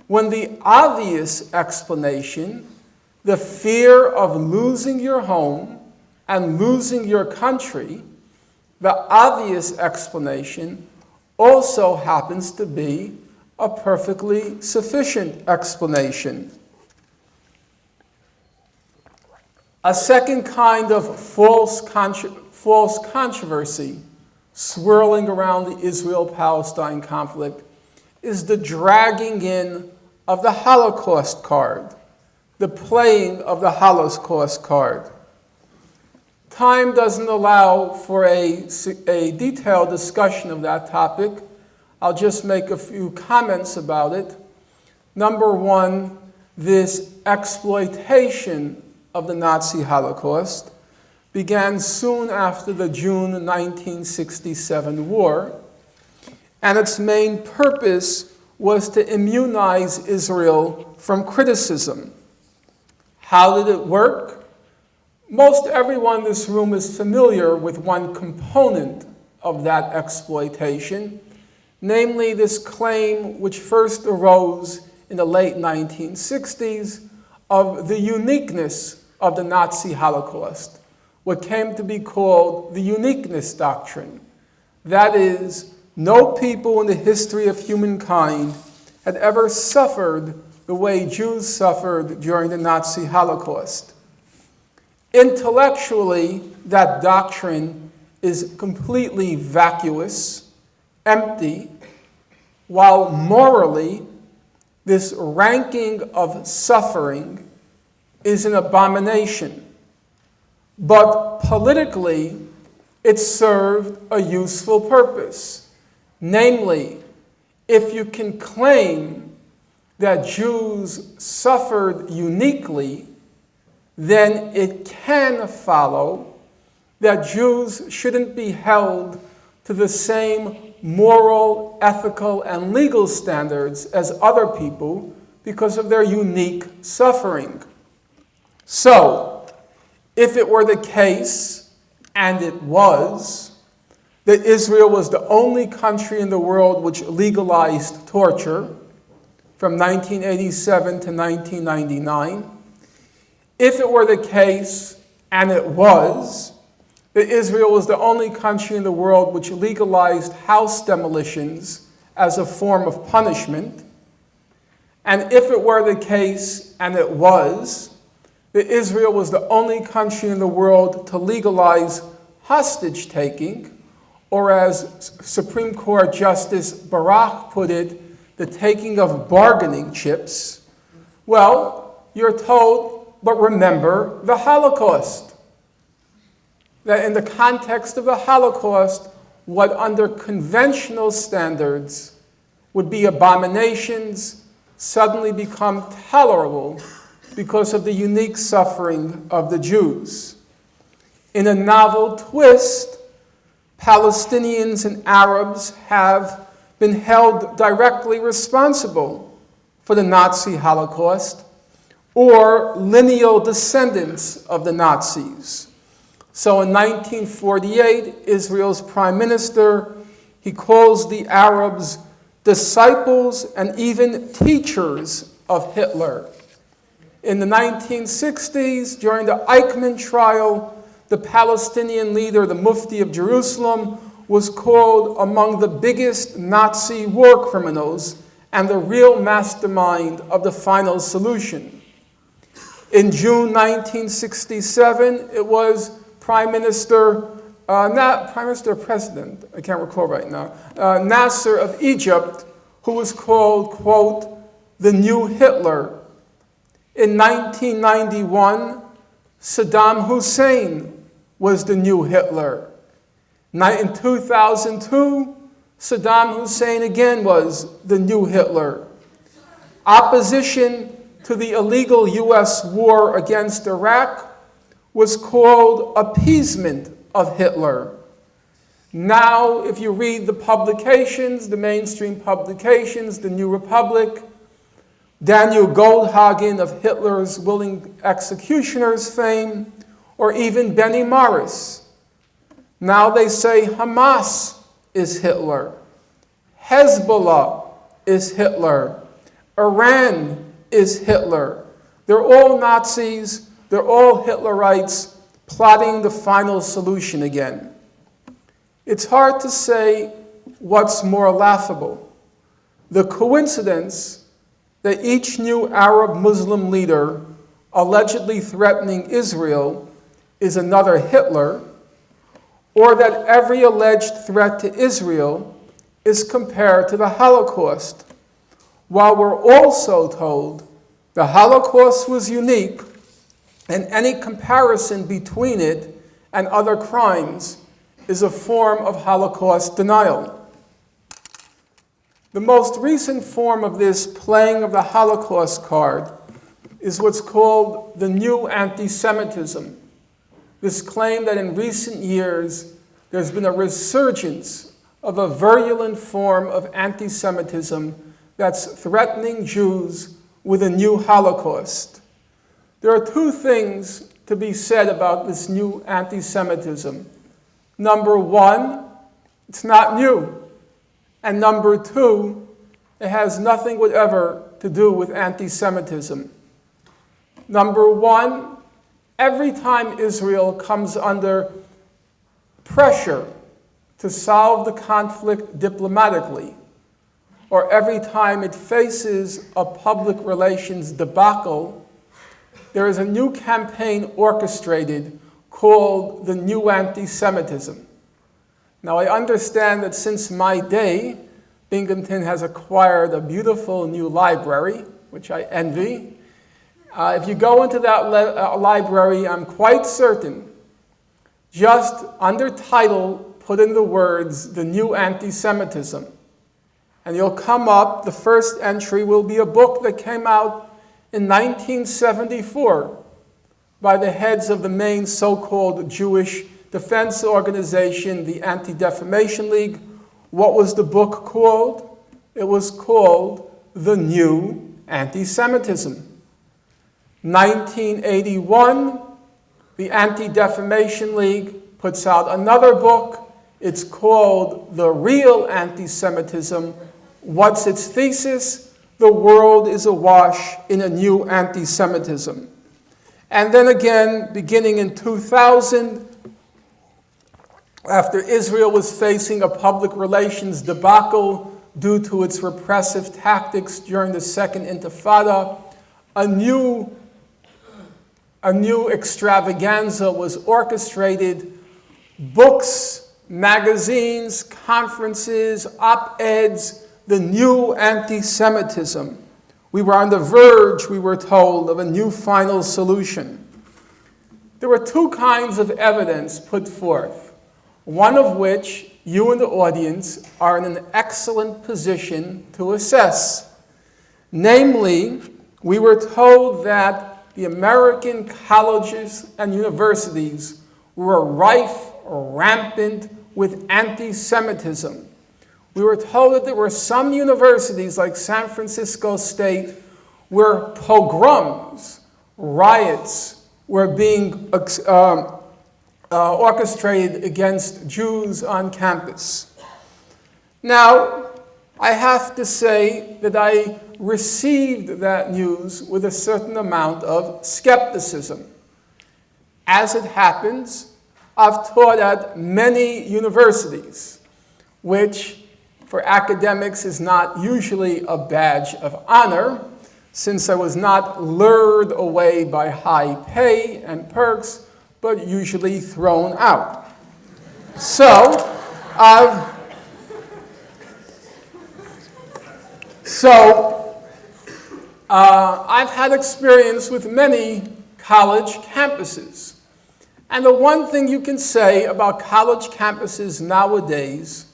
when the obvious explanation, the fear of losing your home and losing your country, the obvious explanation also happens to be a perfectly sufficient explanation. A second kind of false controversy swirling around the Israel-Palestine conflict is the dragging in of the Holocaust card, the playing of the Holocaust card. Time doesn't allow for a detailed discussion of that topic. I'll just make a few comments about it. Number one, this exploitation of the Nazi Holocaust began soon after the June 1967 war, and its main purpose was to immunize Israel from criticism. How did it work? Most everyone in this room is familiar with one component of that exploitation, namely this claim, which first arose in the late 1960s, of the uniqueness of the Nazi Holocaust, what came to be called the uniqueness doctrine. That is, no people in the history of humankind had ever suffered the way Jews suffered during the Nazi Holocaust. Intellectually, that doctrine is completely vacuous, empty, while morally, this ranking of suffering is an abomination. But politically, it served a useful purpose. Namely, if you can claim that Jews suffered uniquely, then it can follow that Jews shouldn't be held to the same moral, ethical, and legal standards as other people because of their unique suffering. So, if it were the case, and it was, that Israel was the only country in the world which legalized torture from 1987 to 1999, if it were the case, and it was, that Israel was the only country in the world which legalized house demolitions as a form of punishment, and if it were the case, and it was, that Israel was the only country in the world to legalize hostage-taking, or as Supreme Court Justice Barak put it, the taking of bargaining chips, well, you're told, but remember the Holocaust. That in the context of the Holocaust, what under conventional standards would be abominations suddenly become tolerable because of the unique suffering of the Jews. In a novel twist, Palestinians and Arabs have been held directly responsible for the Nazi Holocaust, or lineal descendants of the Nazis. So in 1948, Israel's prime minister, he calls the Arabs disciples and even teachers of Hitler. In the 1960s, during the Eichmann trial, the Palestinian leader, the Mufti of Jerusalem, was called among the biggest Nazi war criminals and the real mastermind of the final solution. In June 1967, it was President, I can't recall right now, Nasser of Egypt, who was called, quote, the new Hitler. In 1991, Saddam Hussein was the new Hitler. In 2002, Saddam Hussein again was the new Hitler. Opposition to the illegal U.S. war against Iraq was called appeasement of Hitler. Now, if you read the publications, the mainstream publications, the New Republic, Daniel Goldhagen of Hitler's Willing Executioners fame, or even Benny Morris, now they say Hamas is Hitler, Hezbollah is Hitler, Iran is Hitler. They're all Nazis, they're all Hitlerites plotting the final solution again. It's hard to say what's more laughable. The coincidence that each new Arab Muslim leader allegedly threatening Israel is another Hitler, or that every alleged threat to Israel is compared to the Holocaust, while we're also told the Holocaust was unique and any comparison between it and other crimes is a form of Holocaust denial. The most recent form of this playing of the Holocaust card is what's called the new anti-Semitism. This claim that in recent years there's been a resurgence of a virulent form of anti-Semitism that's threatening Jews with a new Holocaust. There are two things to be said about this new anti-Semitism. Number one, it's not new. And number two, it has nothing whatever to do with anti-Semitism. Number one, every time Israel comes under pressure to solve the conflict diplomatically, or every time it faces a public relations debacle, there is a new campaign orchestrated called the new anti-Semitism. Now, I understand that since my day, Binghamton has acquired a beautiful new library, which I envy. If you go into that library, I'm quite certain, just under title, put in the words, the new anti-Semitism. And you'll come up, the first entry will be a book that came out in 1974 by the heads of the main so-called Jewish defense organization, the Anti-Defamation League. What was the book called? It was called The New Anti-Semitism. 1981, the Anti-Defamation League puts out another book. It's called The Real Anti-Semitism. What's its thesis? The world is awash in a new anti-Semitism. And then again, beginning in 2000, after Israel was facing a public relations debacle due to its repressive tactics during the Second Intifada, a new extravaganza was orchestrated. Books, magazines, conferences, op-eds, the new anti-Semitism. We were on the verge, we were told, of a new final solution. There were two kinds of evidence put forth, one of which you in the audience are in an excellent position to assess. Namely, we were told that the American colleges and universities were rife or rampant with anti-Semitism. We were told that there were some universities, like San Francisco State, where pogroms, riots, were being orchestrated against Jews on campus. Now, I have to say that I received that news with a certain amount of skepticism. As it happens, I've taught at many universities. which for academics is not usually a badge of honor, since I was not lured away by high pay and perks, but usually thrown out. So, I've had experience with many college campuses. And the one thing you can say about college campuses nowadays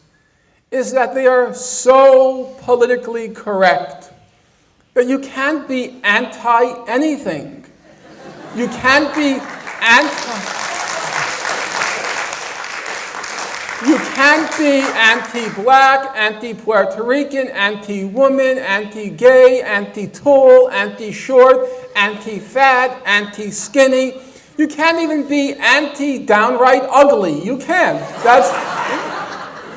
is that they are so politically correct that you can't be anti-anything. You can't be anti-black, anti-Puerto Rican, anti-woman, anti-gay, anti-tall, anti-short, anti-fat, anti-skinny. You can't even be anti-downright ugly. You can't.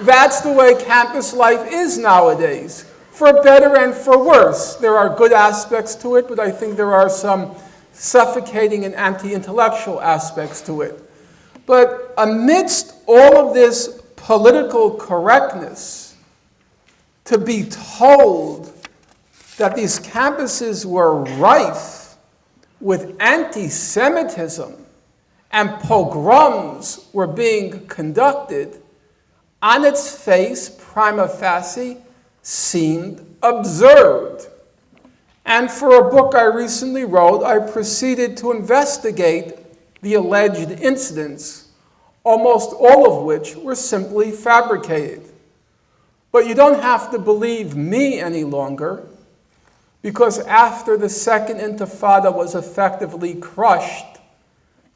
That's the way campus life is nowadays, for better and for worse. There are good aspects to it, but I think there are some suffocating and anti-intellectual aspects to it. But amidst all of this political correctness, to be told that these campuses were rife with anti-Semitism and pogroms were being conducted, on its face, prima facie, seemed absurd. And for a book I recently wrote, I proceeded to investigate the alleged incidents, almost all of which were simply fabricated. But you don't have to believe me any longer, because after the Second Intifada was effectively crushed,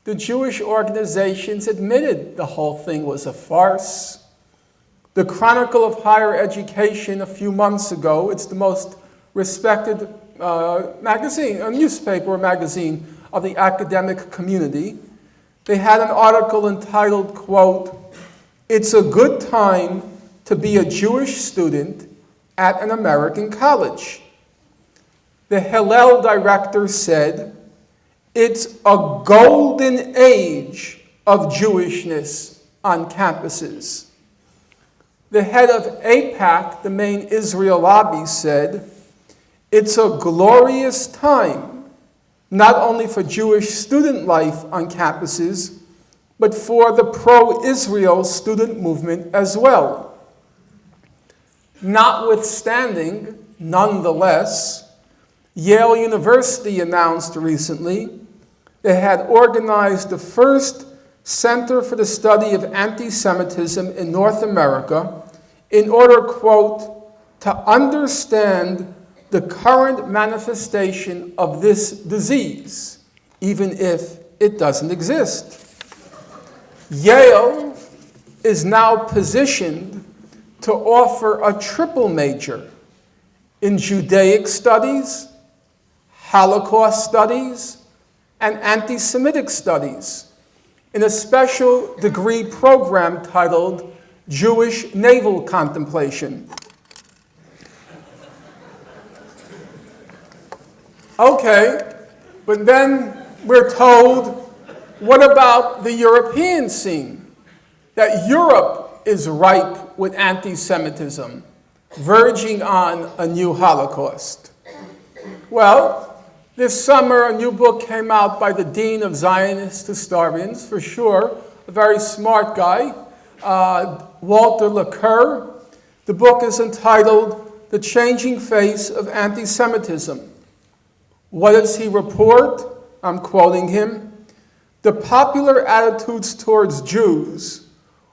the Jewish organizations admitted the whole thing was a farce. The Chronicle of Higher Education a few months ago, it's the most respected magazine, a newspaper or magazine of the academic community, they had an article entitled, quote, "It's a good time to be a Jewish student at an American college." The Hillel director said, "It's a golden age of Jewishness on campuses." The head of AIPAC, the main Israel lobby, said, "It's a glorious time, not only for Jewish student life on campuses, but for the pro-Israel student movement as well." Notwithstanding, nonetheless, Yale University announced recently they had organized the first Center for the Study of Anti-Semitism in North America in order, quote, "to understand the current manifestation of this disease, even if it doesn't exist." Yale is now positioned to offer a triple major in Judaic studies, Holocaust studies, and anti-Semitic studies in a special degree program titled Jewish Naval Contemplation. Okay, but then we're told, what about the European scene? That Europe is ripe with anti-Semitism, verging on a new Holocaust. Well, this summer a new book came out by the Dean of Zionist Historians, for sure, a very smart guy, Walter LeCur. The book is entitled The Changing Face of Anti-Semitism. What does he report? I'm quoting him. "The popular attitudes towards Jews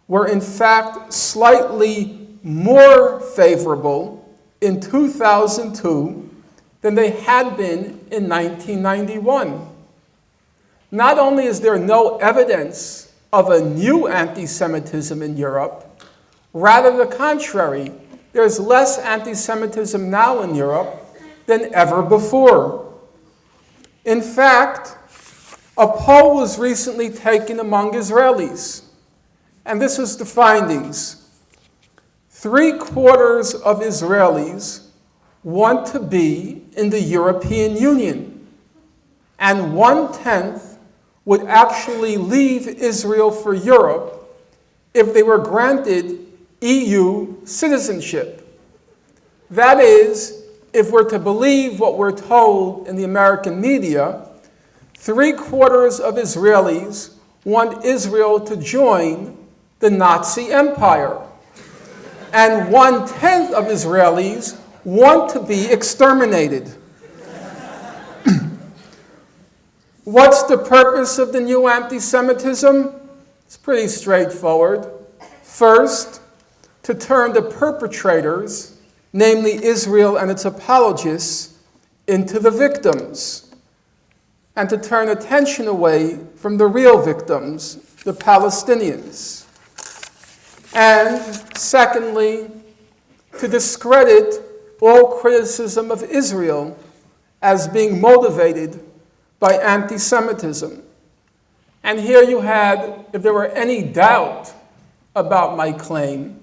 were in fact slightly more favorable in 2002 than they had been in 1991. Not only is there no evidence of a new anti-Semitism in Europe, rather the contrary, there's less anti-Semitism now in Europe than ever before. In fact, a poll was recently taken among Israelis, and this was the findings. 3/4 of Israelis want to be in the European Union, and 1/10 would actually leave Israel for Europe if they were granted EU citizenship. That is, if we're to believe what we're told in the American media, 3/4 of Israelis want Israel to join the Nazi empire, and 1/10 of Israelis want to be exterminated. What's the purpose of the new anti-Semitism? It's pretty straightforward. First, to turn the perpetrators, namely Israel and its apologists, into the victims, and to turn attention away from the real victims, the Palestinians. And secondly, to discredit all criticism of Israel as being motivated by anti-Semitism. And here you had, if there were any doubt about my claim,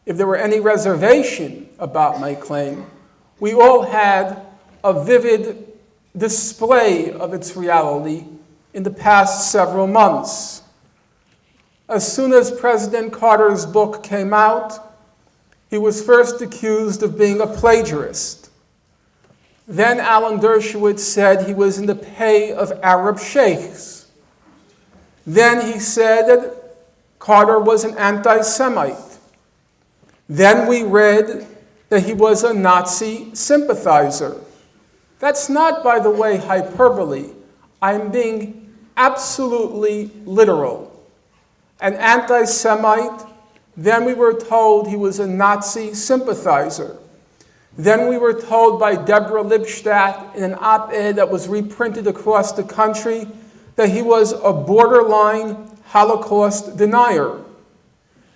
if there were any reservation about my claim, we all had a vivid display of its reality in the past several months. As soon as President Carter's book came out, he was first accused of being a plagiarist. Then Alan Dershowitz said he was in the pay of Arab sheikhs. Then he said that Carter was an anti-Semite. Then we read that he was a Nazi sympathizer. That's not, by the way, hyperbole. I'm being absolutely literal. An anti-Semite, then we were told he was a Nazi sympathizer. Then we were told by Deborah Lipstadt in an op-ed that was reprinted across the country that he was a borderline Holocaust denier.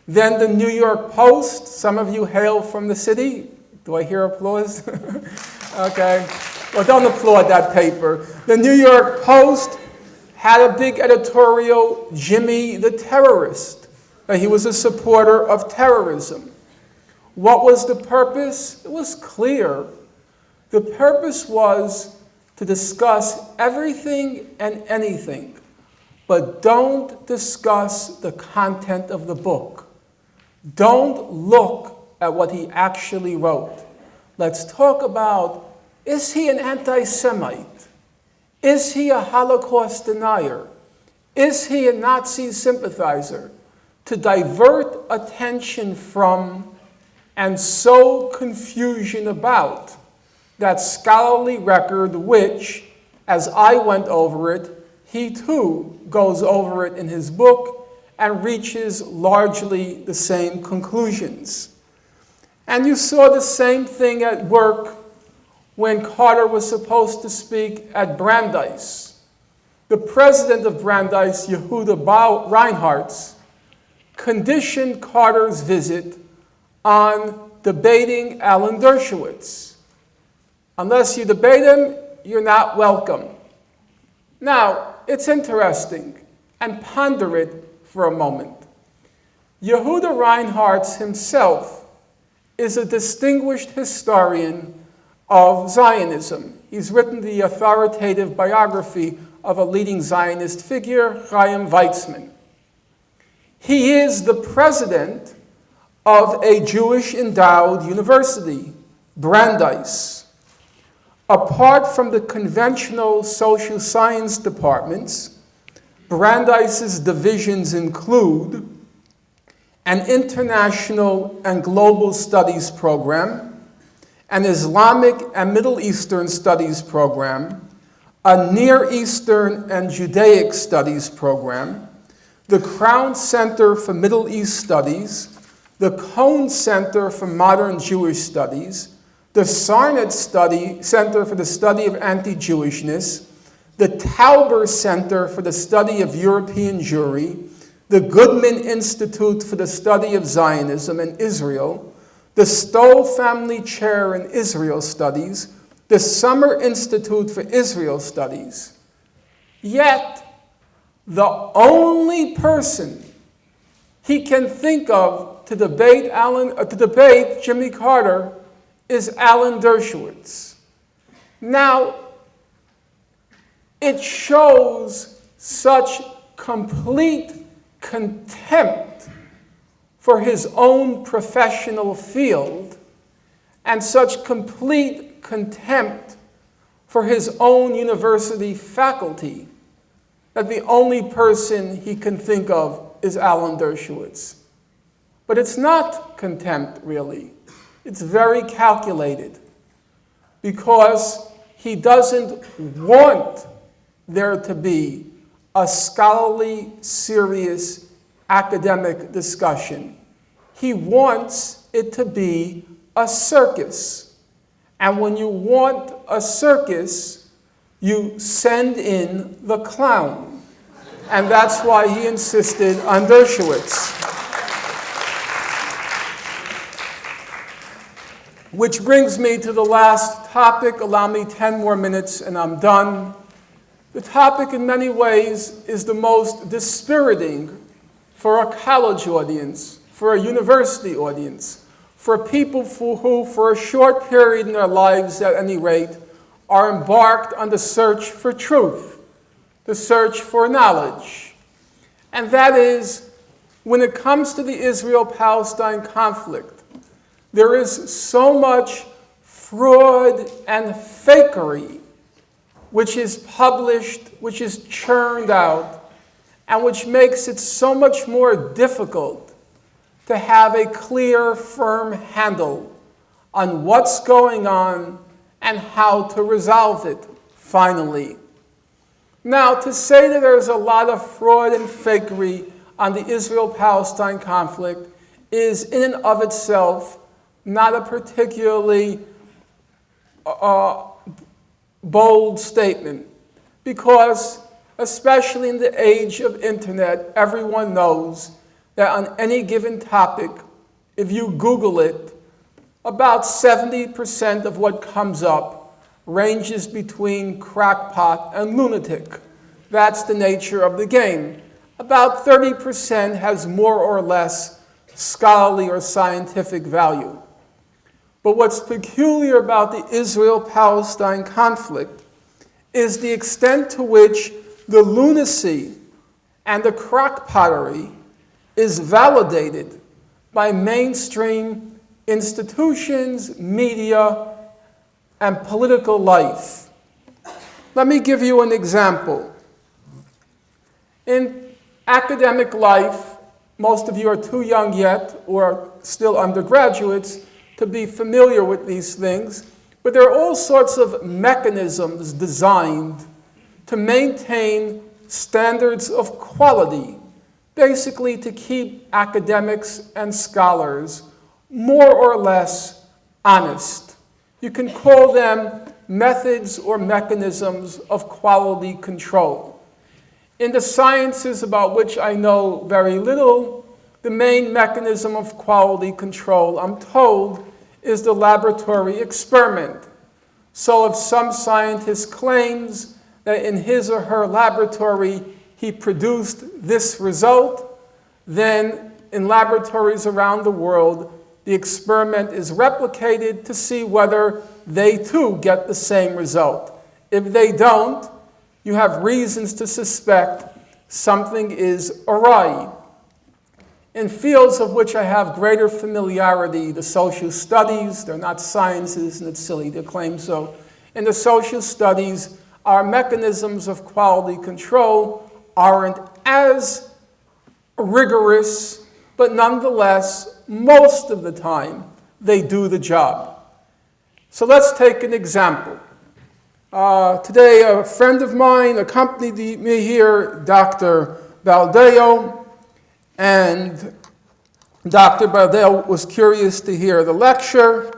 Then the New York Post, some of you hail from the city. Do I hear applause? Okay. Well, don't applaud that paper. The New York Post had a big editorial, Jimmy the Terrorist, that he was a supporter of terrorism. What was the purpose? It was clear. The purpose was to discuss everything and anything, but don't discuss the content of the book. Don't look at what he actually wrote. Let's talk about, is he an anti-Semite? Is he a Holocaust denier? Is he a Nazi sympathizer? To divert attention from and sow confusion about that scholarly record which, as I went over it, he too goes over it in his book and reaches largely the same conclusions. And you saw the same thing at work when Carter was supposed to speak at Brandeis. The president of Brandeis, Yehuda Reinhardt, conditioned Carter's visit on debating Alan Dershowitz. Unless you debate him, you're not welcome. Now, it's interesting, and ponder it for a moment. Yehuda Reinhardt himself is a distinguished historian of Zionism. He's written the authoritative biography of a leading Zionist figure, Chaim Weizmann. He is the president of a Jewish endowed university, Brandeis. Apart from the conventional social science departments, Brandeis's divisions include an international and global studies program, an Islamic and Middle Eastern studies program, a Near Eastern and Judaic studies program, the Crown Center for Middle East Studies, the Cohn Center for Modern Jewish Studies, the Sarnet Center for the Study of Anti-Jewishness, the Tauber Center for the Study of European Jewry, the Goodman Institute for the Study of Zionism and Israel, the Stoll Family Chair in Israel Studies, the Summer Institute for Israel Studies. Yet, the only person he can think of to debate Jimmy Carter is Alan Dershowitz. Now, it shows such complete contempt for his own professional field and such complete contempt for his own university faculty that the only person he can think of is Alan Dershowitz. But it's not contempt, really. It's very calculated, because he doesn't want there to be a scholarly, serious academic discussion. He wants it to be a circus. And when you want a circus, you send in the clown. And that's why he insisted on Dershowitz. Which brings me to the last topic. Allow me 10 more minutes and I'm done. The topic in many ways is the most dispiriting for a college audience, for a university audience, for people who, for a short period in their lives at any rate, are embarked on the search for truth, the search for knowledge. And that is, when it comes to the Israel-Palestine conflict, there is so much fraud and fakery which is published, which is churned out, and which makes it so much more difficult to have a clear, firm handle on what's going on and how to resolve it, finally. Now, to say that there's a lot of fraud and fakery on the Israel-Palestine conflict is, in and of itself, not a particularly bold statement, because especially in the age of internet, everyone knows that on any given topic, if you Google it, about 70% of what comes up ranges between crackpot and lunatic. That's the nature of the game. About 30% has more or less scholarly or scientific value. But what's peculiar about the Israel-Palestine conflict is the extent to which the lunacy and the crackpottery is validated by mainstream institutions, media, and political life. Let me give you an example. In academic life, most of you are too young yet or still undergraduates to be familiar with these things, but there are all sorts of mechanisms designed to maintain standards of quality, basically to keep academics and scholars more or less honest. You can call them methods or mechanisms of quality control. In the sciences about which I know very little, the main mechanism of quality control, I'm told, is the laboratory experiment. So if some scientist claims that in his or her laboratory he produced this result, then in laboratories around the world, the experiment is replicated to see whether they too get the same result. If they don't, you have reasons to suspect something is awry. In fields of which I have greater familiarity, the social studies, they're not sciences, and it's silly to claim so. In the social studies, our mechanisms of quality control aren't as rigorous, but nonetheless, most of the time, they do the job. So let's take an example. Today, a friend of mine accompanied me here, Dr. Baldeo, and Dr. Baldeo was curious to hear the lecture.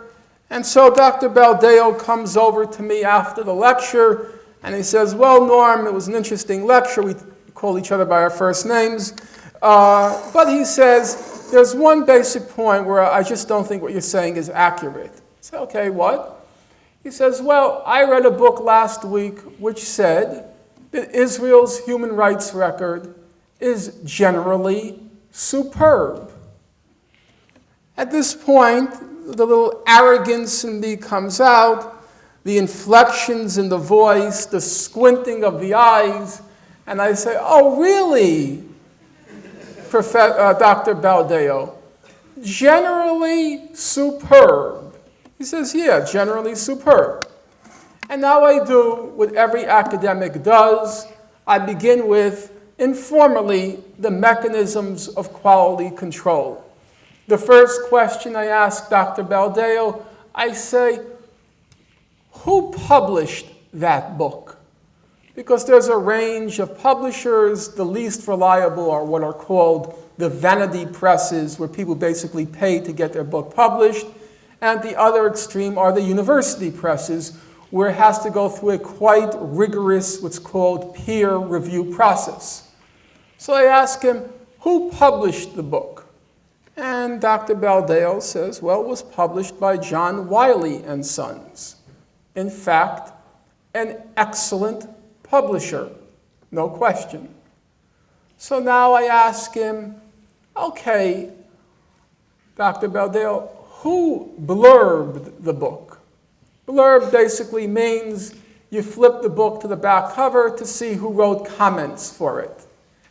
And so Dr. Baldeo comes over to me after the lecture, and he says, well, Norm, it was an interesting lecture. We call each other by our first names. But he says, there's one basic point where I just don't think what you're saying is accurate. I say, okay, what? He says, well, I read a book last week which said that Israel's human rights record is generally superb. At this point, the little arrogance in me comes out, the inflections in the voice, the squinting of the eyes, and I say, oh, really, Dr. Baldeo? generally superb. He says, yeah, generally superb. And now I do what every academic does. I begin with, informally, the mechanisms of quality control. The first question I ask Dr. Baldeo, I say, who published that book? Because there's a range of publishers. The least reliable are what are called the vanity presses, where people basically pay to get their book published. And the other extreme are the university presses, where it has to go through a quite rigorous, what's called peer review process. So I ask him, who published the book? And Dr. Baldeo says, well, it was published by John Wiley and Sons. In fact, an excellent publisher, no question. So now I ask him, okay, Dr. Baldeo, who blurbed the book? Blurb basically means you flip the book to the back cover to see who wrote comments for it.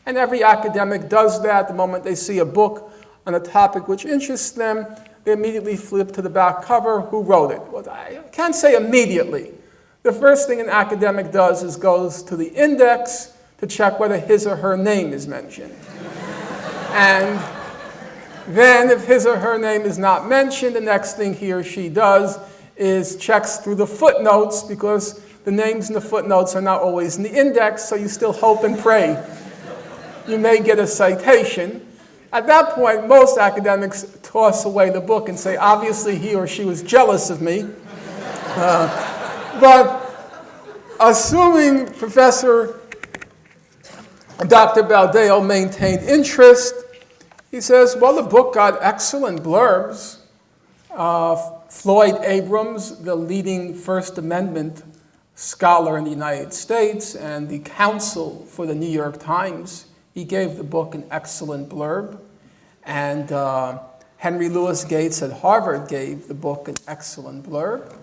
And every academic does that. The moment they see a book on a topic which interests them, they immediately flip to the back cover, who wrote it. Well, I can't say immediately. The first thing an academic does is goes to the index to check whether his or her name is mentioned. And then if his or her name is not mentioned, the next thing he or she does is checks through the footnotes, because the names in the footnotes are not always in the index, so you still hope and pray you may get a citation. At that point, most academics toss away the book and say, obviously he or she was jealous of me. But assuming Dr. Baldeo maintained interest, he says, well, the book got excellent blurbs. Floyd Abrams, the leading First Amendment scholar in the United States and the counsel for the New York Times, he gave the book an excellent blurb. And Henry Louis Gates at Harvard gave the book an excellent blurb.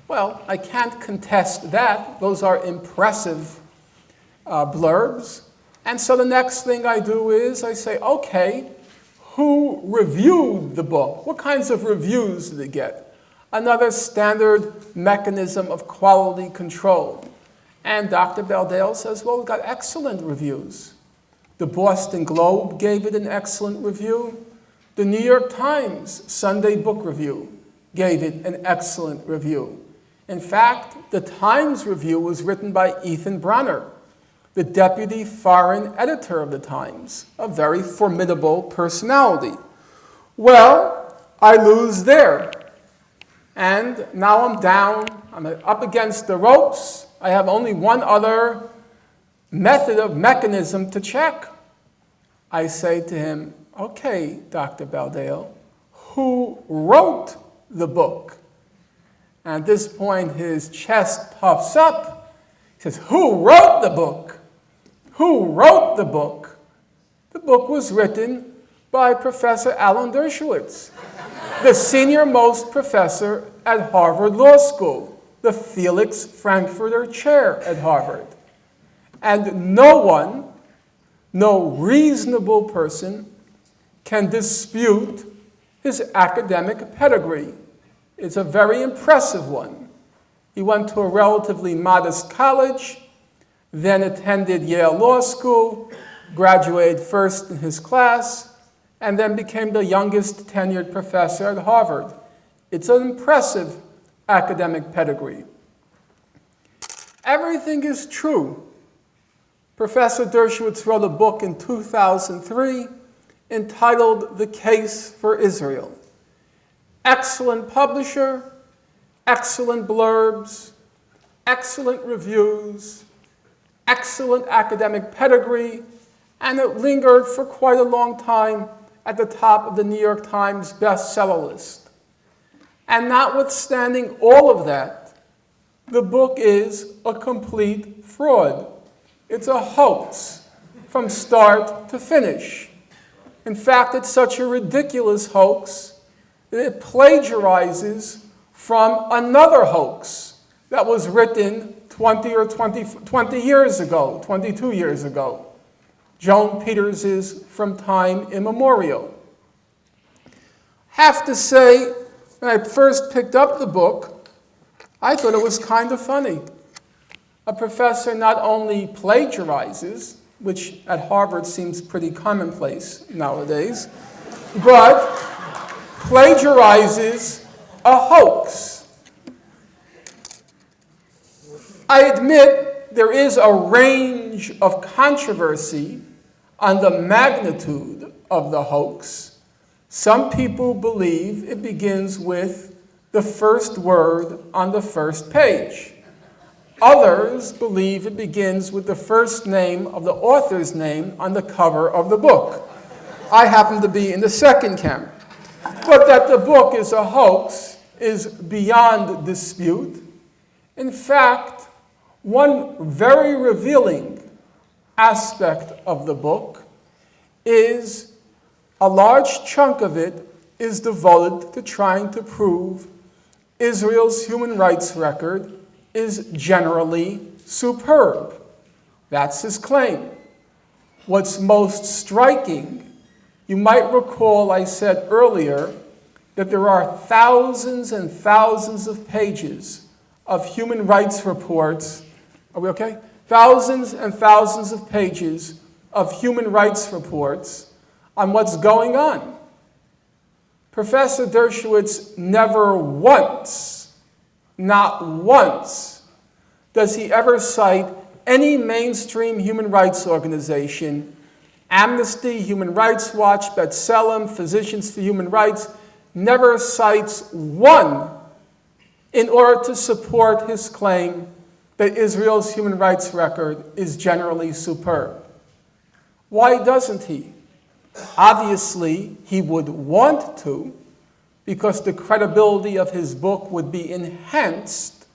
Well, I can't contest that. Those are impressive blurbs. And so the next thing I do is I say, okay, who reviewed the book? What kinds of reviews did it get? Another standard mechanism of quality control. And Dr. Baldeo says, well, it got excellent reviews. The Boston Globe gave it an excellent review. The New York Times Sunday Book Review gave it an excellent review. In fact, the Times Review was written by Ethan Bronner, the deputy foreign editor of the Times, a very formidable personality. Well, I lose there. And now I'm down, I'm up against the ropes. I have only one other mechanism to check. I say to him, okay, Dr. Baldeo, who wrote the book? And at this point, his chest puffs up. He says, who wrote the book? Who wrote the book? The book was written by Professor Alan Dershowitz, the senior-most professor at Harvard Law School, the Felix Frankfurter Chair at Harvard. And no one, no reasonable person, can dispute his academic pedigree. It's a very impressive one. He went to a relatively modest college, then attended Yale Law School, graduated first in his class, and then became the youngest tenured professor at Harvard. It's an impressive academic pedigree. Everything is true. Professor Dershowitz wrote a book in 2003 entitled The Case for Israel. Excellent publisher, excellent blurbs, excellent reviews, excellent academic pedigree, and it lingered for quite a long time at the top of the New York Times bestseller list. And notwithstanding all of that, the book is a complete fraud. It's a hoax from start to finish. In fact, it's such a ridiculous hoax that it plagiarizes from another hoax that was written 20 years ago, 22 years ago. Joan Peters's From Time Immemorial. have to say, when I first picked up the book, I thought it was kind of funny. A professor not only plagiarizes, which at Harvard seems pretty commonplace nowadays, but plagiarizes a hoax. I admit there is a range of controversy on the magnitude of the hoax. Some people believe it begins with the first word on the first page. Others believe it begins with the first name of the author's name on the cover of the book. I happen to be in the second camp. But that the book is a hoax is beyond dispute. In fact, one very revealing aspect of the book is a large chunk of it is devoted to trying to prove Israel's human rights record is generally superb. That's his claim. What's most striking, you might recall I said earlier that there are thousands and thousands of pages of human rights reports. Are we okay? Thousands and thousands of pages of human rights reports on what's going on. Professor Dershowitz never once, not once, does he ever cite any mainstream human rights organization, Amnesty, Human Rights Watch, B'Tselem, Physicians for Human Rights, never cites one in order to support his claim that Israel's human rights record is generally superb. Why doesn't he? Obviously, he would want to, because the credibility of his book would be enhanced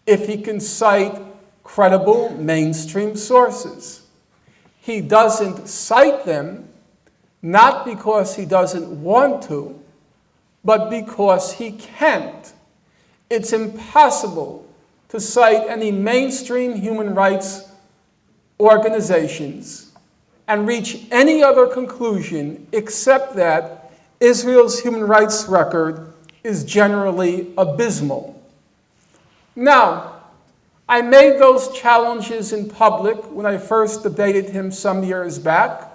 if he can cite credible mainstream sources. He doesn't cite them, not because he doesn't want to, but because he can't. It's impossible to cite any mainstream human rights organizations and reach any other conclusion except that Israel's human rights record is generally abysmal. Now, I made those challenges in public when I first debated him some years back,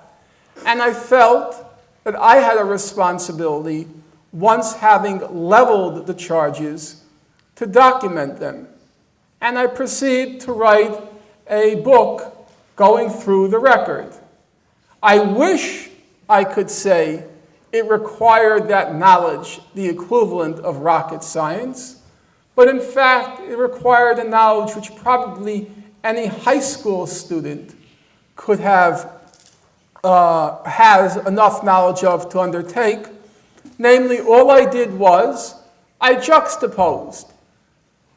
and I felt that I had a responsibility, once having leveled the charges, to document them. And I proceeded to write a book going through the record. I wish I could say it required that knowledge, the equivalent of rocket science, but in fact, it required a knowledge which probably any high school student could have, has enough knowledge of to undertake. Namely, all I did was I juxtaposed.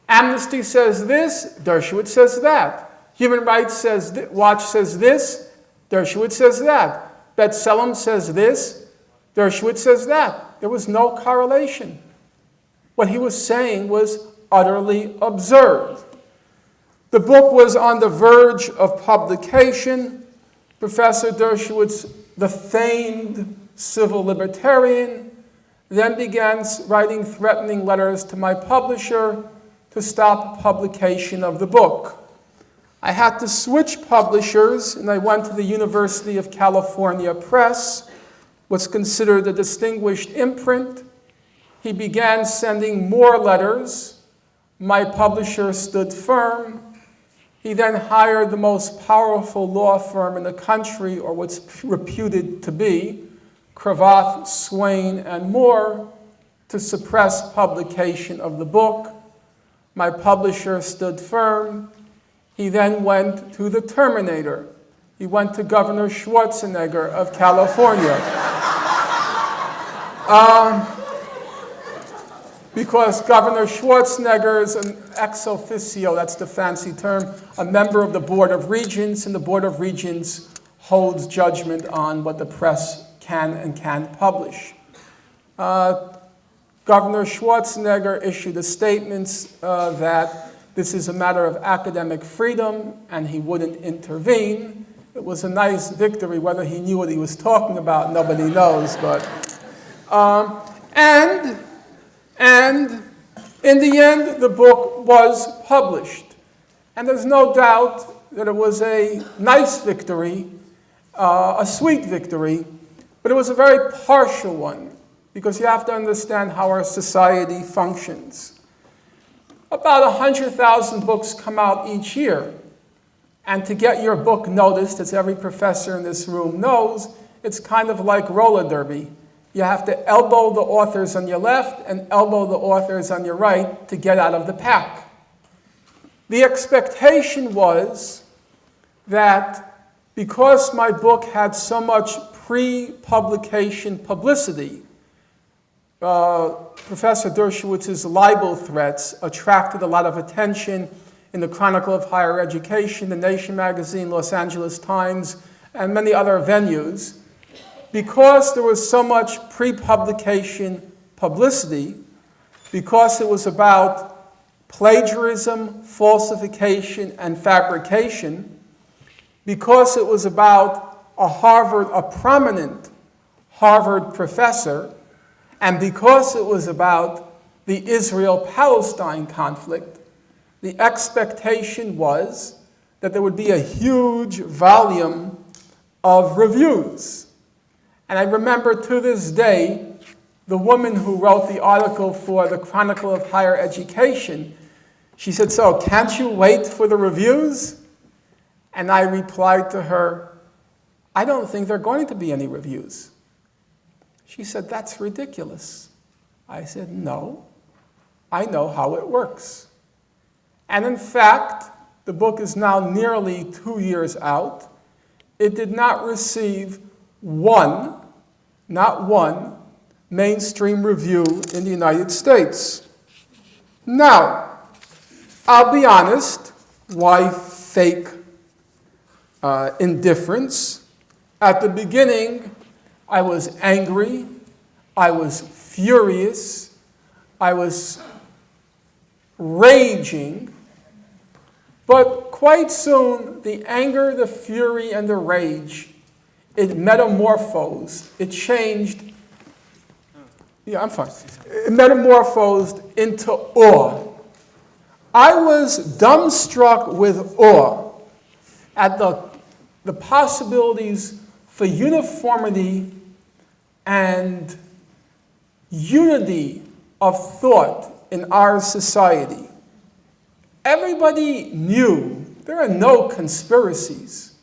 Amnesty says this, Dershowitz says that. Human Rights Watch says this, Dershowitz says that. B'Tselem says this, Dershowitz says that. There was no correlation. What he was saying was utterly absurd. The book was on the verge of publication. Professor Dershowitz, the famed civil libertarian, then began writing threatening letters to my publisher to stop publication of the book. I had to switch publishers, and I went to the University of California Press, what's considered a distinguished imprint. He began sending more letters. My publisher stood firm. He then hired the most powerful law firm in the country, or what's reputed to be, Cravath, Swain, and Moore, to suppress publication of the book. My publisher stood firm. He then went to the Terminator. He went to Governor Schwarzenegger of California. Because Governor Schwarzenegger is an ex officio, that's the fancy term, a member of the Board of Regents, and the Board of Regents holds judgment on what the press can and can't publish. Governor Schwarzenegger issued a statement that this is a matter of academic freedom and he wouldn't intervene. It was a nice victory. Whether he knew what he was talking about, nobody knows. But And in the end, the book was published. And there's no doubt that it was a nice victory, a sweet victory, but it was a very partial one, because you have to understand how our society functions. About 100,000 books come out each year. And to get your book noticed, as every professor in this room knows, it's kind of like roller derby. You have to elbow the authors on your left and elbow the authors on your right to get out of the pack. The expectation was that because my book had so much pre-publication publicity, Professor Dershowitz's libel threats attracted a lot of attention in the Chronicle of Higher Education, the Nation magazine, Los Angeles Times, and many other venues. Because there was so much pre-publication publicity, because it was about plagiarism, falsification, and fabrication, because it was about a prominent Harvard professor, and because it was about the Israel-Palestine conflict, the expectation was that there would be a huge volume of reviews. And I remember to this day, the woman who wrote the article for the Chronicle of Higher Education, she said, "So, can't you wait for the reviews?" And I replied to her, "I don't think there are going to be any reviews." She said, "That's ridiculous." I said, "No, I know how it works." And in fact, the book is now nearly 2 years out. It did not receive not one, mainstream review in the United States. Now, I'll be honest, why fake indifference? At the beginning, I was angry, I was furious, I was raging, but quite soon, the anger, the fury, and the rage, it metamorphosed, it changed, I'm fine. It metamorphosed into awe. I was dumbstruck with awe at the possibilities for uniformity and unity of thought in our society. Everybody knew there are no conspiracies.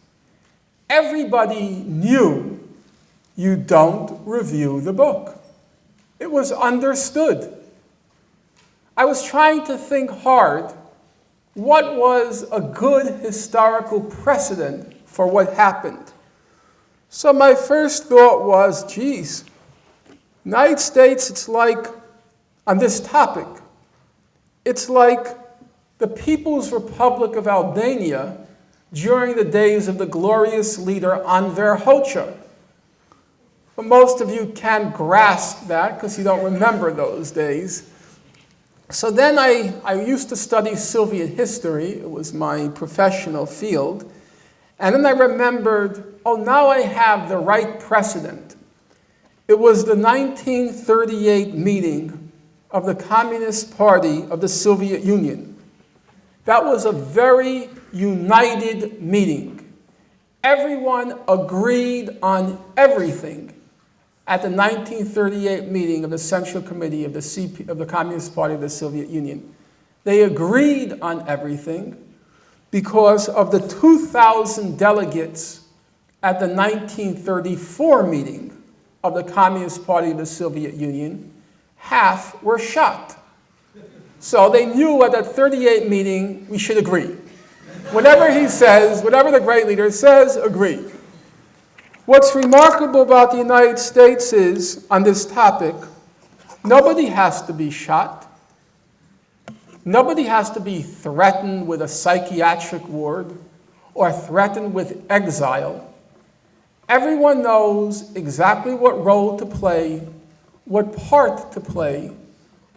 Everybody knew you don't review the book. It was understood. I was trying to think hard, what was a good historical precedent for what happened? So my first thought was, geez, United States, it's like, on this topic, it's like the People's Republic of Albania during the days of the glorious leader Enver Hoxha. But most of you can't grasp that because you don't remember those days. So then I used to study Soviet history. It was my professional field. And then I remembered, oh, now I have the right precedent. It was the 1938 meeting of the Communist Party of the Soviet Union. That was a very united meeting. Everyone agreed on everything at the 1938 meeting of the Central Committee of the Communist Party of the Soviet Union. They agreed on everything because of the 2,000 delegates at the 1934 meeting of the Communist Party of the Soviet Union. Half were shot. So they knew at that 38 meeting we should agree. Whatever he says, whatever the great leader says, agree. What's remarkable about the United States is, on this topic, nobody has to be shot. Nobody has to be threatened with a psychiatric ward or threatened with exile. Everyone knows exactly what role to play, what part to play,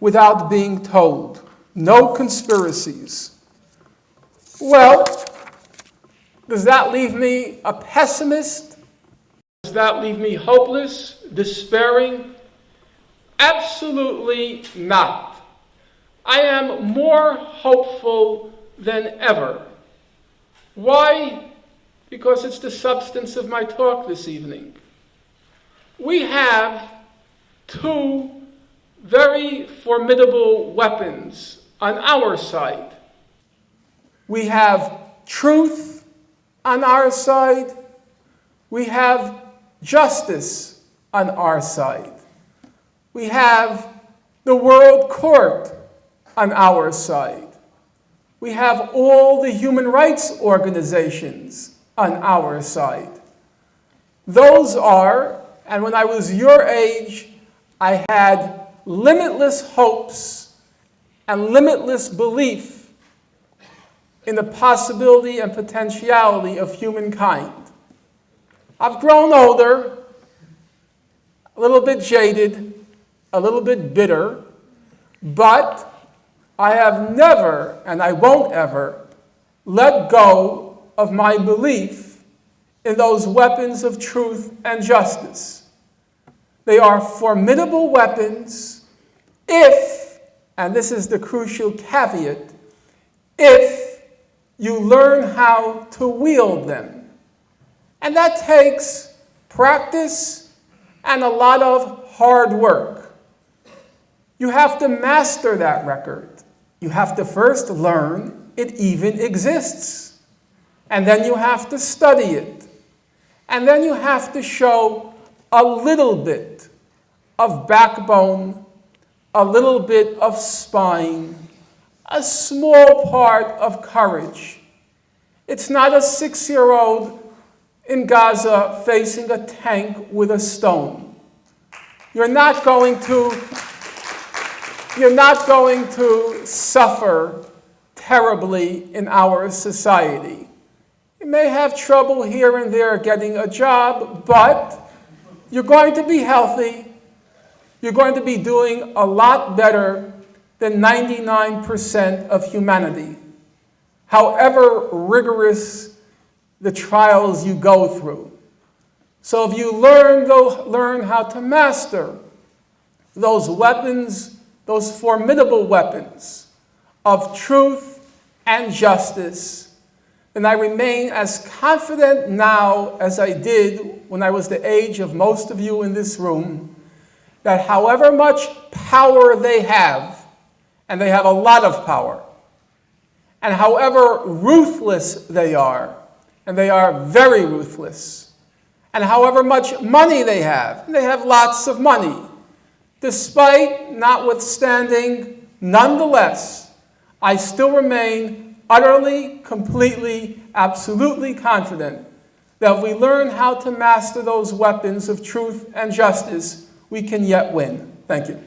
without being told. No conspiracies. Well, does that leave me a pessimist? Does that leave me hopeless, despairing? Absolutely not. I am more hopeful than ever. Why? Because it's the substance of my talk this evening. We have two very formidable weapons on our side. We have truth on our side. We have justice on our side. We have the World Court on our side. We have all the human rights organizations on our side. Those are, and when I was your age, I had limitless hopes and limitless belief in the possibility and potentiality of humankind. I've grown older, a little bit jaded, a little bit bitter, but I have never, and I won't ever, let go of my belief in those weapons of truth and justice. They are formidable weapons if, and this is the crucial caveat, if you learn how to wield them. And that takes practice and a lot of hard work. You have to master that record. You have to first learn it even exists. And then you have to study it. And then you have to show a little bit of backbone, a little bit of spine, a small part of courage. It's not a 6-year-old in Gaza facing a tank with a stone. You're not going to suffer terribly in our society. You may have trouble here and there getting a job, but you're going to be healthy. You're going to be doing a lot better than 99% of humanity, however rigorous the trials you go through. So if you learn how to master those weapons, those formidable weapons of truth and justice, then I remain as confident now as I did when I was the age of most of you in this room, that however much power they have, and they have a lot of power, and however ruthless they are, and they are very ruthless, and however much money they have, and they have lots of money, despite, notwithstanding, nonetheless, I still remain utterly, completely, absolutely confident that if we learn how to master those weapons of truth and justice, we can yet win. Thank you.